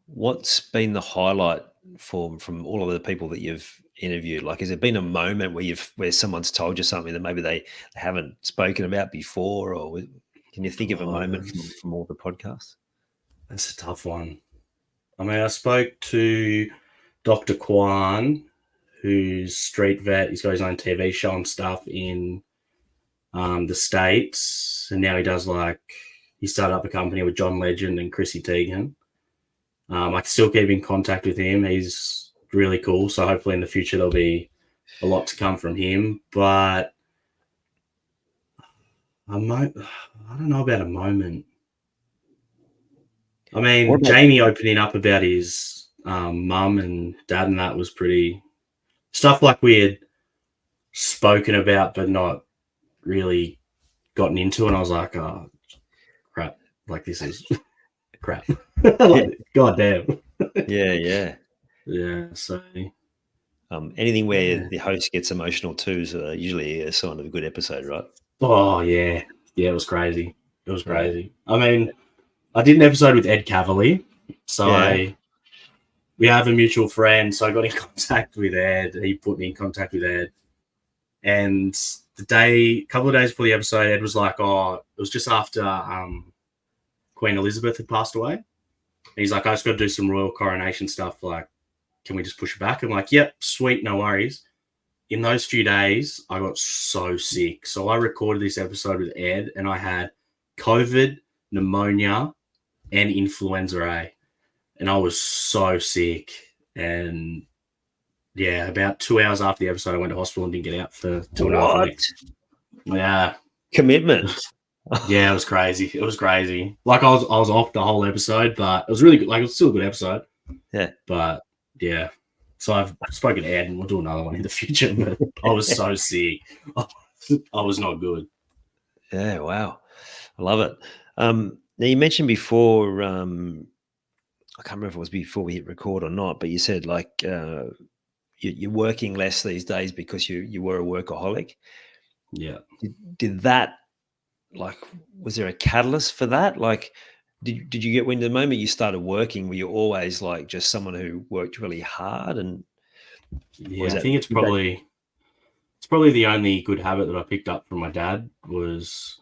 What's been the highlight from all of the people that you've interviewed? Like, has there been a moment where someone's told you something that maybe they haven't spoken about before, or can you think of a moment from all the podcasts? That's a tough one. I mean, I spoke to Dr. Kwan, who's street vet. He's got his own TV show and stuff in the States, and now he started up a company with John Legend and Chrissy Teigen. I can still keep in contact with him. He's really cool. So hopefully in the future there'll be a lot to come from him. But I don't know about a moment. I mean, Jamie opening up about his mum and dad, and that was pretty stuff like we had spoken about, but not really gotten into. And I was like, oh, crap. Like, this is crap. God damn. Yeah. So anything where the host gets emotional too is usually a sign of a good episode, right? Oh yeah, it was crazy. It was crazy. I mean, I did an episode with Ed Cavalier, so we have a mutual friend. So I got in contact with Ed. He put me in contact with Ed, and a couple of days before the episode, Ed was like, "Oh, it was just after Queen Elizabeth had passed away." And he's like, "I just got to do some royal coronation stuff. Like, can we just push it back?" I'm like, "Yep, sweet, no worries." In those few days, I got so sick. So I recorded this episode with Ed, and I had COVID, pneumonia, and influenza A. And I was so sick. And yeah, about 2 hours after the episode, I went to hospital and didn't get out for 2.5 weeks. Yeah. Commitment. Yeah, it was crazy. It was crazy. Like I was off the whole episode, but it was really good. Like it was still a good episode. Yeah. But yeah. So I've spoken to Ed and we'll do another one in the future, but I was so sick. I was not good. Yeah, wow. I love it. Now you mentioned before, I can't remember if it was before we hit record or not, but you said like you're working less these days because you were a workaholic. Yeah. Did that, like, was there a catalyst for that? Like, did you get, when the moment you started working, were you always like just someone who worked really hard? And yeah, I think it's probably the only good habit that I picked up from my dad was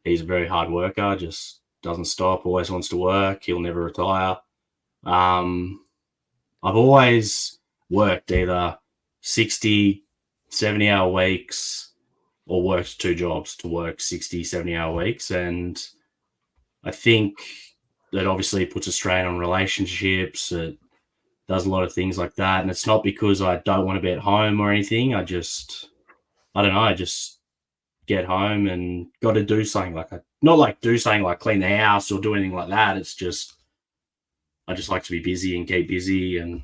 he's a very hard worker, just doesn't stop, always wants to work. He'll never retire. I've always worked either 60, 70-hour weeks or worked 2 jobs to work 60, 70-hour weeks. And I think that obviously puts a strain on relationships. It does a lot of things like that. And it's not because I don't want to be at home or anything. I just get home and got to do something not like do something like clean the house or do anything like that. It's just, I just like to be busy and keep busy and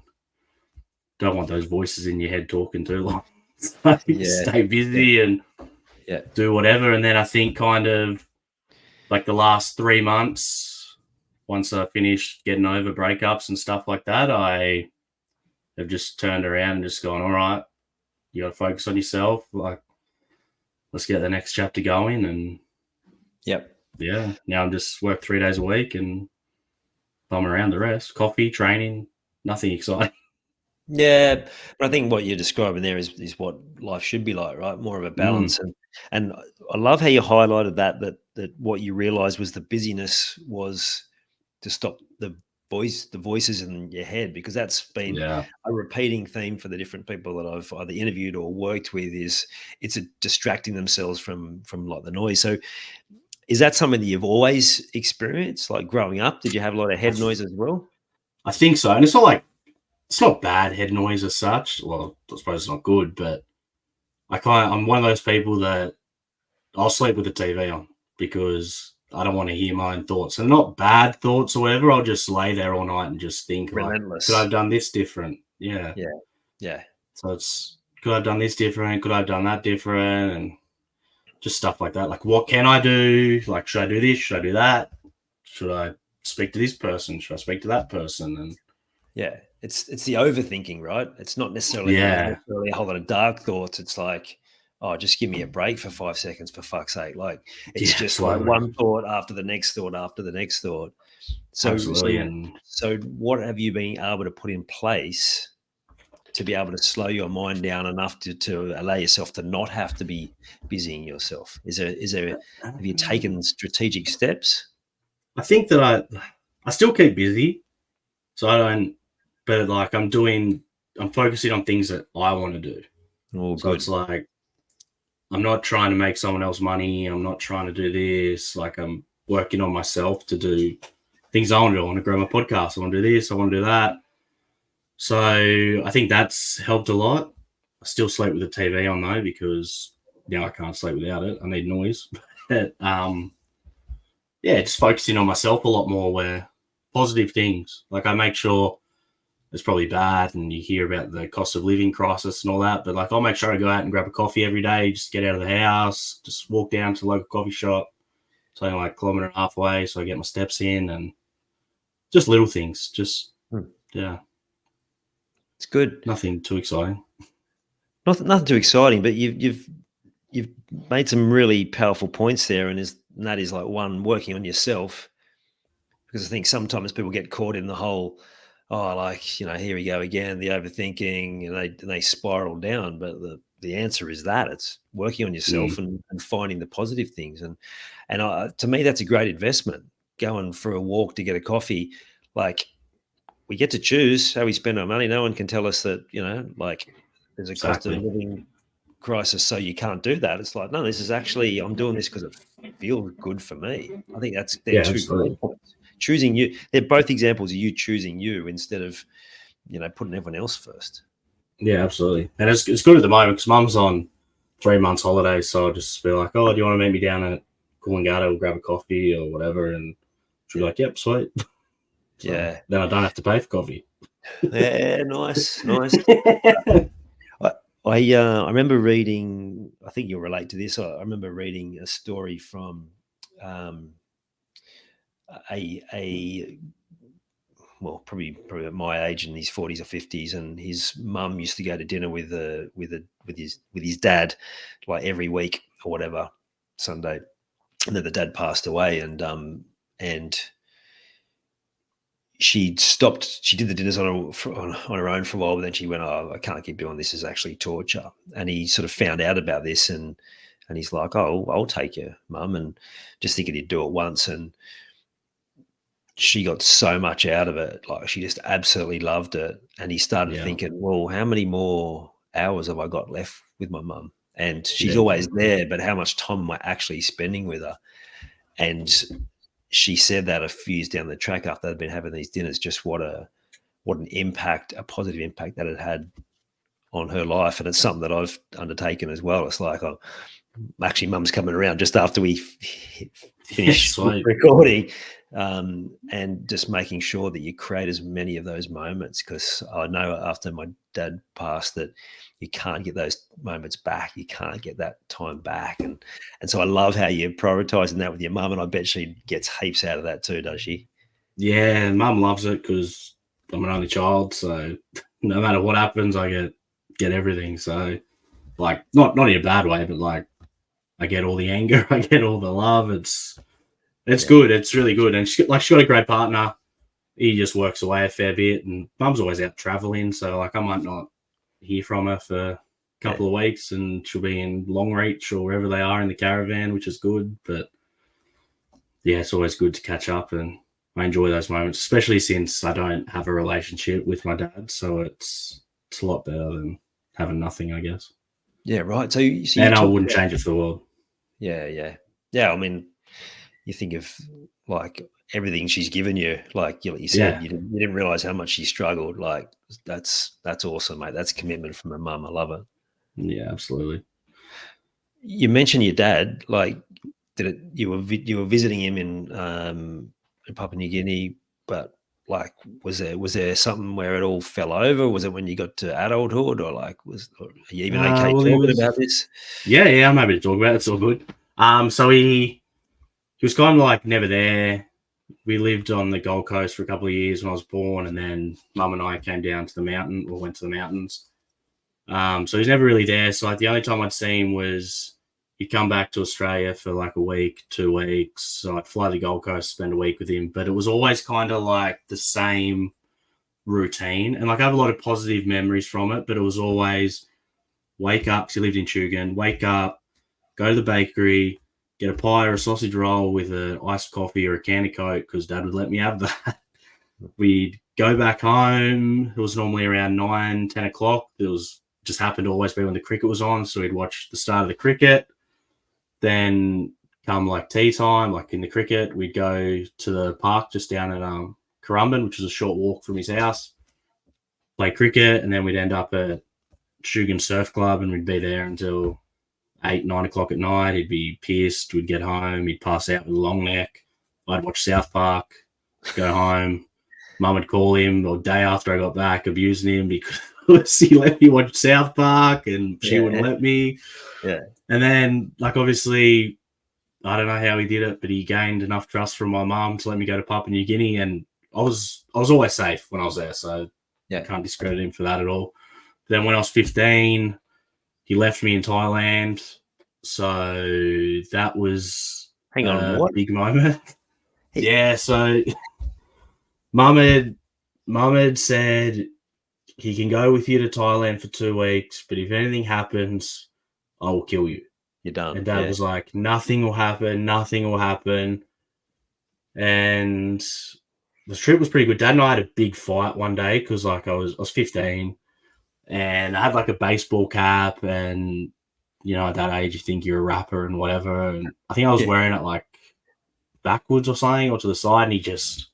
don't want those voices in your head talking too long. So stay busy and do whatever. And then I think kind of like the last 3 months, once I finished getting over breakups and stuff like that, I have just turned around and just gone, all right, you got to focus on yourself. Like, let's get the next chapter going. And now I'm just work 3 days a week and bum around the rest. Coffee, training, nothing exciting. Yeah, but I think what you're describing there is what life should be like, right? More of a balance. And I love how you highlighted that what you realized was the busyness was to stop the voices in your head, because that's been a repeating theme for the different people that I've either interviewed or worked with. Is it's distracting themselves from like the noise. So is that something that you've always experienced, like growing up? Did you have a lot of head noise as well? I think so. And it's not like it's not bad head noise as such. Well, I suppose it's not good, but I'm one of those people that I'll sleep with the TV on because I don't want to hear my own thoughts. And not bad thoughts or whatever. I'll just lay there all night and just think like, could I Relentless. have done this different? Yeah. Yeah. Yeah. So it's, could I have done this different? Could I have done that different? And just stuff like that. Like, what can I do? Like, should I do this? Should I do that? Should I speak to this person? Should I speak to that person? And yeah, it's the overthinking, right? It's not necessarily yeah, a whole lot of dark thoughts. It's like, oh, just give me a break for 5 seconds, for fuck's sake. Like, it's yeah, just like absolutely. one thought after the next thought after the next thought. So, Absolutely. so, And so what have you been able to put in place to be able to slow your mind down enough to allow yourself to not have to be busying yourself? Have you taken strategic steps? I think that I still keep busy. So I don't, but like I'm focusing on things that I want to do. Oh, So good. it's like, I'm not trying to make someone else money. I'm not trying to do this. Like I'm working on myself to do things I want to do. I want to grow my podcast. I want to do this. I want to do that. So I think that's helped a lot. I still sleep with the TV on though, because I can't sleep without it. I need noise. But, yeah, just focusing on myself a lot more, where positive things. Like I make sure it's probably bad and you hear about the cost of living crisis and all that, but like I'll make sure I go out and grab a coffee every day, just get out of the house, just walk down to the local coffee shop, something like a kilometre and a half away, so I get my steps in, and just little things. Just yeah, It's good. nothing too exciting. Nothing too exciting, but you've made some really powerful points there, and that is like, one, working on yourself, because I think sometimes people get caught in the whole, oh, like, here we go again, the overthinking, and they spiral down. But the answer is that it's working on yourself and finding the positive things, and to me that's a great investment. Going for a walk to get a coffee, like, we get to choose how we spend our money. No one can tell us that, like, there's a cost of Exactly. living crisis, so you can't do that. It's like, no, this is actually, I'm doing this because it feels good for me. I think they're Yeah, two absolutely. great points. Choosing you, they're both examples of you choosing you instead of, putting everyone else first. Yeah, absolutely. And it's good at the moment because Mum's on 3 months holiday, so I'll just be like, oh, do you want to meet me down at Coolangatta? We'll grab a coffee or whatever, and she'll be like, yep, sweet. So Yeah. then I don't have to pay for coffee. Yeah, nice. I remember reading, I think you'll relate to this. I remember reading a story from a well, probably at my age, in his 40s or 50s, and his mum used to go to dinner with his dad, like every week or whatever, Sunday. And then the dad passed away, and she stopped. She did the dinners on her own for a while, but then she went, "Oh, I can't keep doing this. It's actually torture." And he sort of found out about this, and he's like, "Oh, I'll take you, Mum," and just thinking he'd do it once, and she got so much out of it. Like, she just absolutely loved it. And he started Yeah. thinking, well, how many more hours have I got left with my mum? And she's Yeah. always there, but how much time am I actually spending with her? And she said that a few years down the track, after they'd been having these dinners, just what an impact, a positive impact that it had on her life. And it's something that I've undertaken as well. It's like, actually, Mum's coming around just after we finish recording, and just making sure that you create as many of those moments, because I know after my dad passed that you can't get those moments back. You can't get that time back. And so I love how you're prioritizing that with your mum, and I bet she gets heaps out of that too, does she? Yeah, Mum loves it because I'm an only child, so no matter what happens, I get everything. So, like, not in a bad way, but like, I get all the anger, I get all the love. It's good. It's really good. And she's got a great partner. He just works away a fair bit, and Mum's always out traveling, so like I might not hear from her for a couple of weeks, and she'll be in Longreach or wherever they are in the caravan, which is good. But yeah, it's always good to catch up, and I enjoy those moments, especially since I don't have a relationship with my dad. So it's a lot better than having nothing, I guess. Yeah, right. So and I wouldn't change it for the world. Yeah. I mean, you think of, like, everything she's given you. Like you said, Yeah. you didn't realize how much she struggled. Like that's awesome, mate. That's commitment from a mum. I love it. Yeah, absolutely. You mentioned your dad. Like, you were visiting him in Papua New Guinea, but like, was there something where it all fell over? Was it when you got to adulthood, or like, are you even okay Well, talking about this? yeah, I'm happy to talk about it. It's all good. So he was kind of like never there. We lived on the Gold Coast for a couple of years when I was born, and then Mum and I came down to the mountain or went to the mountains. So he's never really there. So like the only time I'd see him was he'd come back to Australia for like a week, 2 weeks. So I'd fly to the Gold Coast, spend a week with him. But it was always kind of like the same routine. And like I have a lot of positive memories from it, but it was always wake up, because he lived in Tugun, wake up, go to the bakery, get a pie or a sausage roll with an iced coffee or a can of Coke, because Dad would let me have that. We'd go back home. It was normally around 9, 10 o'clock. It was just happened to always be when the cricket was on. So we'd watch the start of the cricket. Then come like tea time, like in the cricket, we'd go to the park just down at Currumbin, which is a short walk from his house, play cricket, and then we'd end up at Shugan Surf Club, and we'd be there until 8, 9 o'clock at night. He'd be pissed. We'd get home. He'd pass out with a long neck. I'd watch South Park, go home. Mum would call him the day after I got back, abusing him because he let me watch South Park and she wouldn't let me. Yeah. And then, like, obviously, I don't know how he did it, but he gained enough trust from my mum to let me go to Papua New Guinea, and I was always safe when I was there, so I can't discredit him for that at all. Then when I was 15, he left me in Thailand, so that was Hang on, a what? big moment. Yeah, so Mum had said he can go with you to Thailand for 2 weeks, but if anything happens, I will kill you. You're done. And Dad was like, nothing will happen. And the trip was pretty good. Dad and I had a big fight one day because like I was 15 and I had like a baseball cap, and at that age you think you're a rapper and whatever. And I think I was wearing it like backwards or something, or to the side, and he just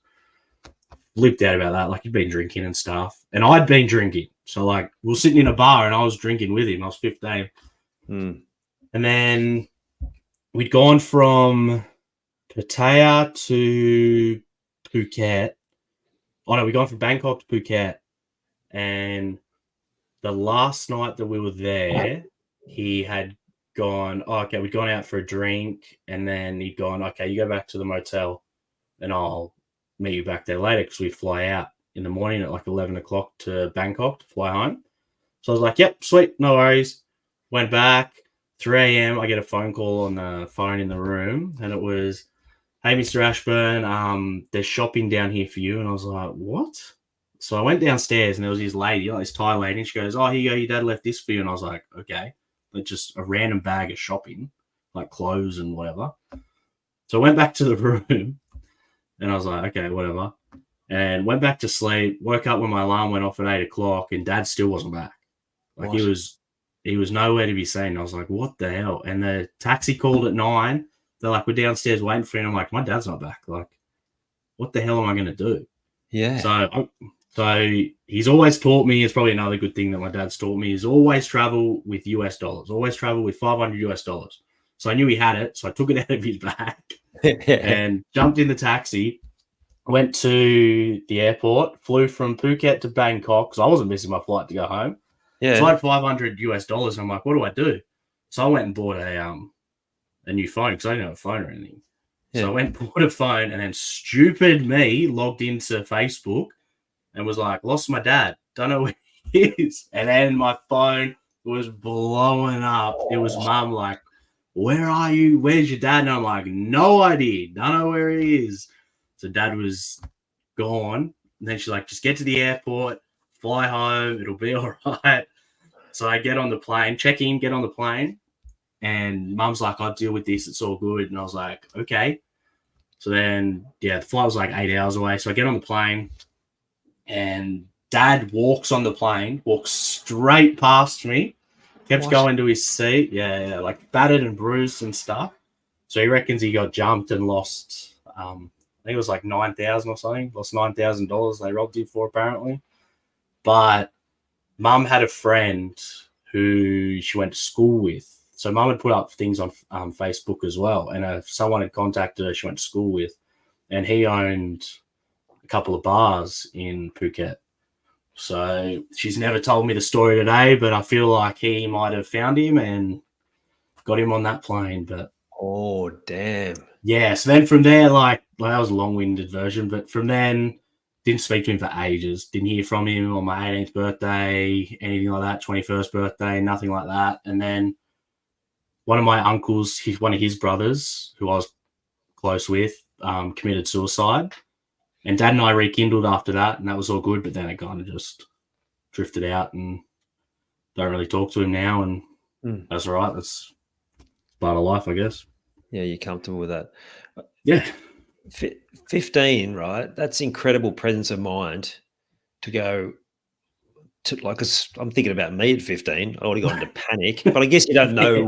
flipped out about that. Like he'd been drinking and stuff. And I'd been drinking. So like we were sitting in a bar and I was drinking with him. I was 15. Mm. And then we'd gone from Pattaya to Phuket. Oh no, we'd gone from Bangkok to Phuket. And the last night that we were there, he had gone, we'd gone out for a drink, and then he'd gone, okay, you go back to the motel and I'll meet you back there later, because we fly out in the morning at like 11 o'clock to Bangkok to fly home. So I was like, yep, sweet, no worries. Went back, 3 a.m. I get a phone call on the phone in the room, and it was, hey, Mr. Ashburn, there's shopping down here for you. And I was like, what? So I went downstairs, and there was this lady, like this Thai lady, and she goes, oh, here you go, your dad left this for you. And I was like, okay. Like just a random bag of shopping, like clothes and whatever. So I went back to the room, and I was like, okay, whatever. And went back to sleep, woke up when my alarm went off at 8 o'clock, and Dad still wasn't back. Like he was nowhere to be seen. I was like, what the hell? And the taxi called at 9. They're like, we're downstairs waiting for you. And I'm like, my dad's not back. Like, what the hell am I going to do? Yeah. So he's always taught me, it's probably another good thing that my dad's taught me, is always travel with US dollars. Always travel with $500 US. So I knew he had it. So I took it out of his bag and jumped in the taxi, went to the airport, flew from Phuket to Bangkok, because I wasn't missing my flight to go home. Yeah. So I had $500 US, and I'm like, what do I do? So I went and bought a new phone, because I didn't have a phone or anything. So I went and bought a phone, and then stupid me logged into Facebook and was like, lost my dad. Don't know where he is. And then my phone was blowing up. It was Mum like, where are you? Where's your dad? And I'm like, no idea. Don't know where he is. So Dad was gone. And then she's like, just get to the airport, fly home. It'll be all right. So I get on the plane, check in, get on the plane. And Mum's like, I'll deal with this. It's all good. And I was like, okay. So then, the flight was like 8 hours away. So I get on the plane, and Dad walks on the plane, walks straight past me, kept going to his seat. Yeah, like battered and bruised and stuff. So he reckons he got jumped and lost think it was like 9,000 or something. Lost $9,000 they robbed him for, apparently. But mum had a friend who she went to school with. So mum had put up things on Facebook as well. And someone had contacted her she went to school with. And he owned a couple of bars in Phuket. So she's never told me the story today, but I feel like he might have found him and got him on that plane. But Oh, damn. yeah, so then from there, like that was a long-winded version, but from then, didn't speak to him for ages. Didn't hear from him on my 18th birthday, anything like that, 21st birthday, nothing like that. And then one of my uncles, one of his brothers, who I was close with, committed suicide. And Dad and I rekindled after that, and that was all good. But then it kind of just drifted out, and don't really talk to him now. And that's all right. That's part of life, I guess. Yeah, you're comfortable with that. Yeah. 15, right? That's incredible presence of mind to go to, like, 'cause I'm thinking about me at 15. I already got into panic, but I guess you don't know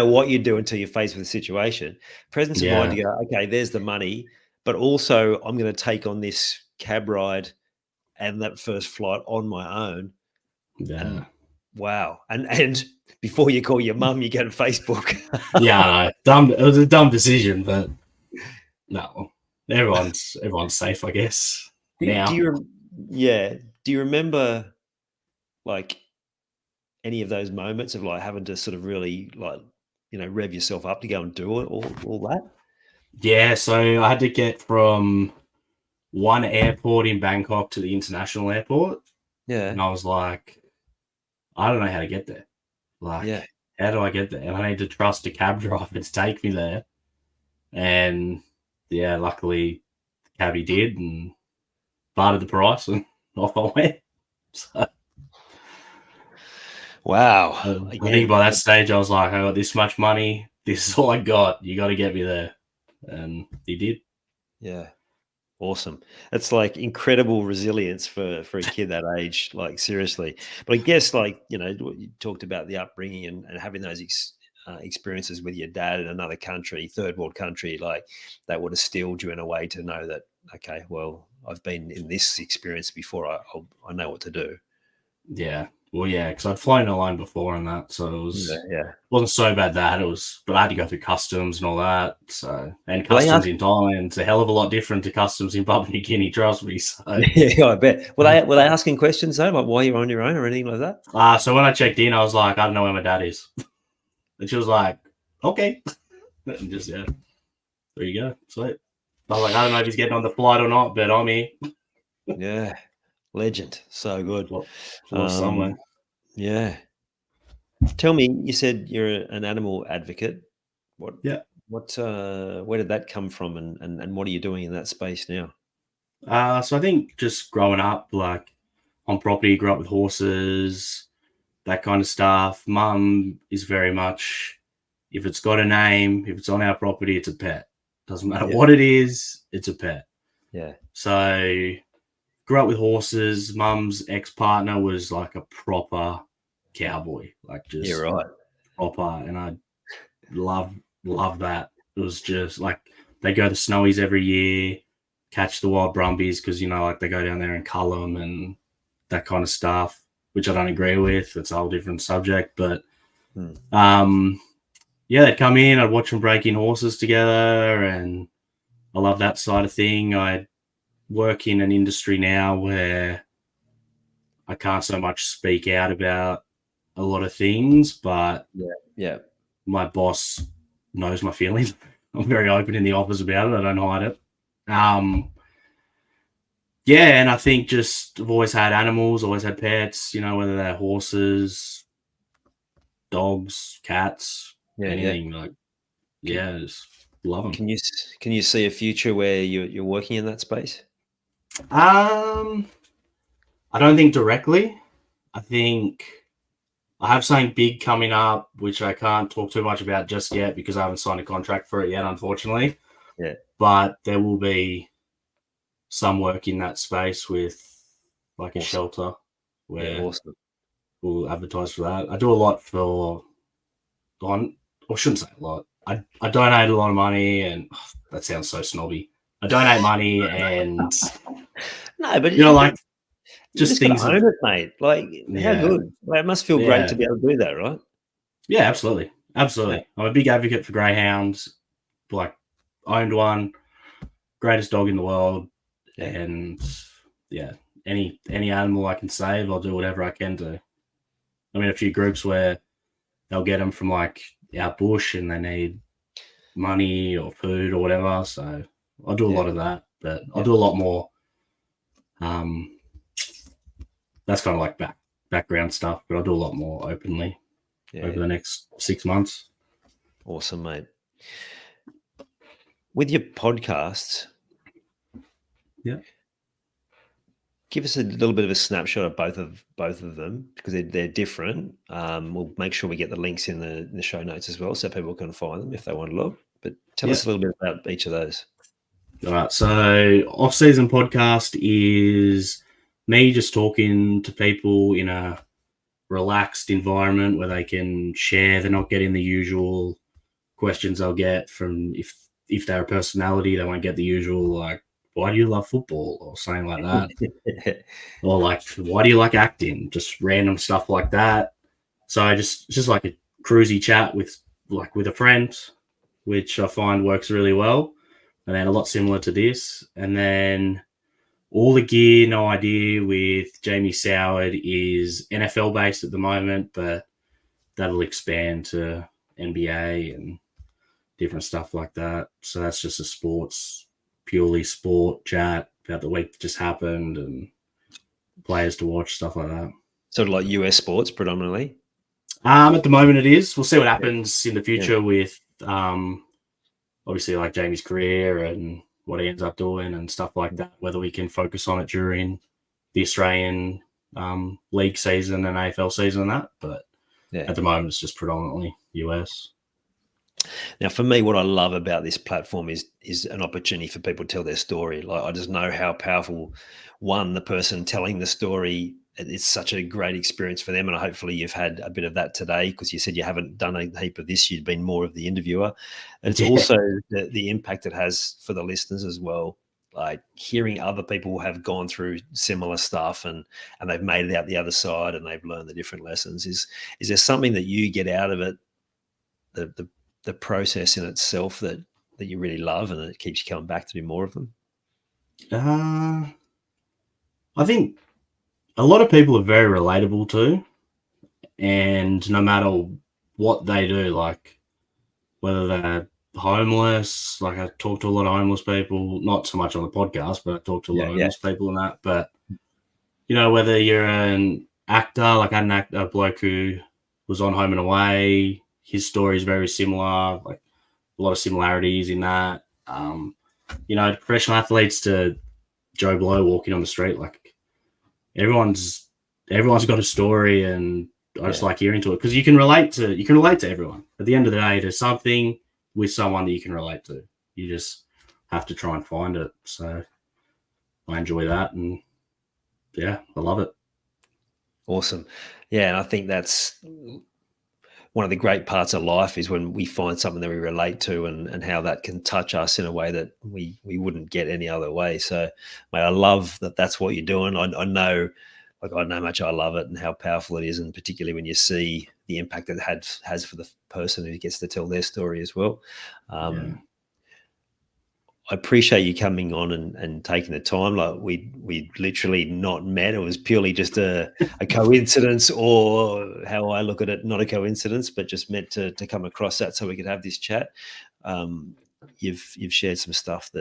what you do until you're faced with the situation. Presence of mind to go, okay, there's the money, but also I'm going to take on this cab ride and that first flight on my own. Yeah. And wow. And before you call your mum, you go to Facebook. Yeah, I know. It was a dumb decision, but no, everyone's safe, I guess. Now. Do you remember like any of those moments of like having to sort of really like, rev yourself up to go and do it, all that? Yeah, so I had to get from one airport in Bangkok to the international airport. Yeah. And I was like, I don't know how to get there. Like, how do I get there? And I need to trust a cab driver to take me there. And yeah, luckily the cabbie did and bartered the price and off I went. So, wow. I think by that stage I was like, I got this much money. This is all I got. You got to get me there. And he did. Yeah. Awesome. It's like incredible resilience for a kid that age, like seriously. But I guess like, you talked about the upbringing and having those experiences with your dad in another country, third world country, like that would have stilled you in a way to know that, okay, well, I've been in this experience before. I know what to do. Yeah. Well, yeah, because I'd flown alone before and that, so it was wasn't so bad that but I had to go through customs and all that. So and customs in Thailand, it's a hell of a lot different to customs in Papua New Guinea. Trust me. So yeah, I bet. Were they asking questions though, like why you're on your own or anything like that? So when I checked in, I was like, I don't know where my dad is, and she was like, okay, and just there you go. Sweet. I was like, I don't know if he's getting on the flight or not, but I'm here. Yeah. Legend. So good. Somewhere. Yeah. Tell me, you said you're an animal advocate. Where did that come from and what are you doing in that space now? So I think just growing up, like on property, grew up with horses, that kind of stuff. Mum is very much, if it's got a name, if it's on our property, it's a pet. Doesn't matter what it is, it's a pet. Yeah. So grew up with horses. Mum's ex-partner was like a proper cowboy, like just proper, and I love that. It was just like they go to Snowies every year, catch the wild brumbies because like they go down there and cull them and that kind of stuff, which I don't agree with. It's a whole different subject, but they'd come in. I'd watch them break in horses together, and I love that side of thing. I work in an industry now where I can't so much speak out about a lot of things, but my boss knows my feelings. I'm very open in the office about it. I don't hide it. And I think just I've always had animals, always had pets, whether they're horses, dogs, cats, anything like, just love them. Can you see a future where you're working in that space? I don't think directly. I think I have something big coming up, which I can't talk too much about just yet because I haven't signed a contract for it yet, unfortunately. Yeah. But there will be some work in that space with like a shelter where we'll advertise for that. I do a lot I shouldn't say a lot. I donate a lot of money, and that sounds so snobby. I donate money, and No, but like you just just got things. to own it, mate. Like, how Yeah, good? Like, it must feel great to be able to do that, right? yeah, absolutely. Yeah. I'm a big advocate for greyhounds. Like, owned one, greatest dog in the world, Yeah. and yeah, any animal I can save, I'll do whatever I can to. I'm in a few groups where they'll get them from like our bush and they need money or food or whatever. So I'll do a lot of that, but I'll do a lot more. That's kind of like background stuff, but I'll do a lot more openly over the next 6 months. Awesome, mate. With your podcasts, give us a little bit of a snapshot of both of them, because they're different. We'll make sure we get the links in the show notes as well, so people can find them if they want to look. But tell us a little bit about each of those. All right. So off-season podcast is me just talking to people in a relaxed environment where they can share. They're not getting the usual questions they'll get from if they're a personality. They won't get the usual like, why do you love football or something like that. Or like, why do you like acting? Just random stuff like that. So just like a cruisy chat with a friend, which I find works really well. And then a lot similar to this. And then all the gear, no idea, with Jamie Soward is NFL based at the moment, but that'll expand to NBA and different stuff like that. So that's just purely sport chat about the week that just happened and players to watch, stuff like that. Sort of like US sports predominantly? At the moment it is. We'll see what happens in the future with obviously like Jamie's career and what he ends up doing and stuff like that, whether we can focus on it during the Australian league season and AFL season and that. But at the moment, it's just predominantly US. Now, for me, what I love about this platform is an opportunity for people to tell their story. Like, I just know how powerful, the person telling the story, it's such a great experience for them. And hopefully you've had a bit of that today, because you said you haven't done a heap of this. You've been more of the interviewer. And it's also the impact it has for the listeners as well. Like, hearing other people have gone through similar stuff and they've made it out the other side and they've learned the different lessons. Is there something that you get out of it, the process in itself, that you really love and it keeps you coming back to do more of them? I think a lot of people are very relatable too. And no matter what they do, like whether they're homeless, like I talk to a lot of homeless people, not so much on the podcast, but I talk to a lot of homeless people and that. But, whether you're an actor, like I had a bloke who was on Home and Away, his story is very similar, like a lot of similarities in that. Professional athletes to Joe Blow walking on the street, like everyone's got a story, and I just like hearing to it, because you can relate to everyone. At the end of the day, there's something with someone that you can relate to. You just have to try and find it. So I enjoy that, and I love it. Awesome. Yeah, and I think that's one of the great parts of life, is when we find something that we relate to, and how that can touch us in a way that we wouldn't get any other way. So, mate, I love that that's what you're doing. I know how much I love it and how powerful it is, and particularly when you see the impact that it has for the person who gets to tell their story as well. I appreciate you coming on and taking the time. Like, we literally not met. It was purely just a coincidence, or how I look at it, not a coincidence, but just meant to come across that so we could have this chat. You've shared some stuff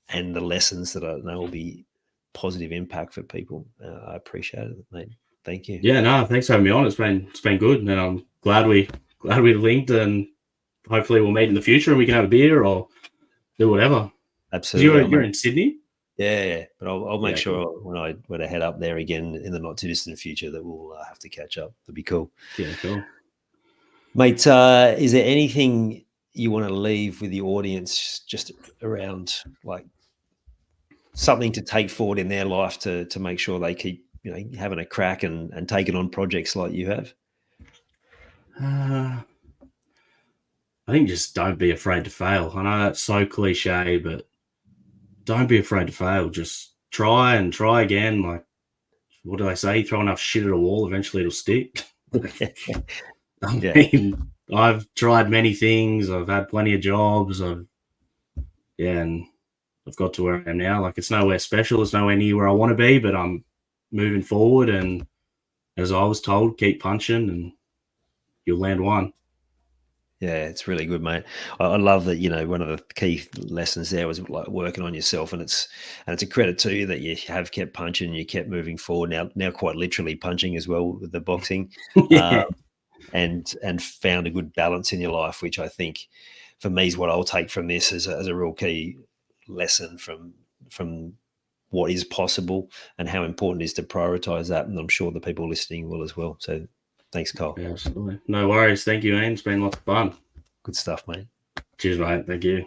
and the lessons that I know will be positive impact for people. I appreciate it, mate. Thank you. Yeah, no, thanks for having me on. It's been good, and I'm glad we linked, and hopefully we'll meet in the future and we can have a beer or do whatever. Absolutely. You're in Sydney? Yeah, but I'll make sure when I head up there again in the not too distant future that we'll have to catch up. That'd be cool. Yeah, cool. Mate, is there anything you want to leave with the audience just around, like, something to take forward in their life to make sure they keep having a crack and taking on projects like you have? I think just don't be afraid to fail. I know that's so cliche, but don't be afraid to fail. Just try and try again. Like, what do I say? Throw enough shit at a wall, eventually it'll stick. I mean, I've tried many things. I've had plenty of jobs. And I've got to where I am now. Like, it's nowhere special. It's nowhere near where I want to be, but I'm moving forward. And as I was told, keep punching and you'll land one. Yeah, it's really good, mate. I love that. One of the key lessons there was like working on yourself, and it's a credit to you that you have kept punching, you kept moving forward. Now quite literally punching as well with the boxing, Yeah. and found a good balance in your life, which I think for me is what I'll take from this as a real key lesson from what is possible and how important it is to prioritize that. And I'm sure the people listening will as well. So thanks, Kyle. Yeah, absolutely. No worries. Thank you, Ian. It's been lots of fun. Good stuff, mate. Cheers, mate. Thank you.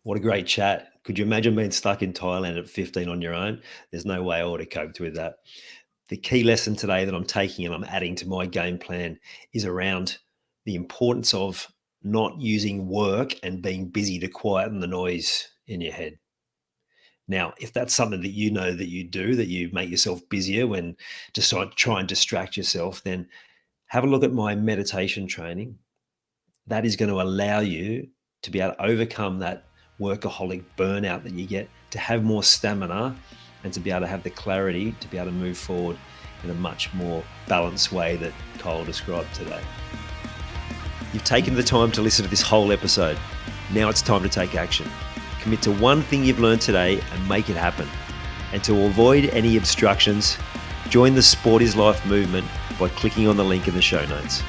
What a great chat. Could you imagine being stuck in Thailand at 15 on your own? There's no way I would have coped with that. The key lesson today that I'm taking and I'm adding to my game plan is around the importance of not using work and being busy to quieten the noise in your head. Now, if that's something that you know that you do, that you make yourself busier when just try and distract yourself, then have a look at my meditation training. That is going to allow you to be able to overcome that workaholic burnout that you get, to have more stamina and to be able to have the clarity to be able to move forward in a much more balanced way that Kyle described today. You've taken the time to listen to this whole episode. Now it's time to take action. Commit to one thing you've learned today and make it happen. And to avoid any obstructions, join the Sport is Life movement by clicking on the link in the show notes.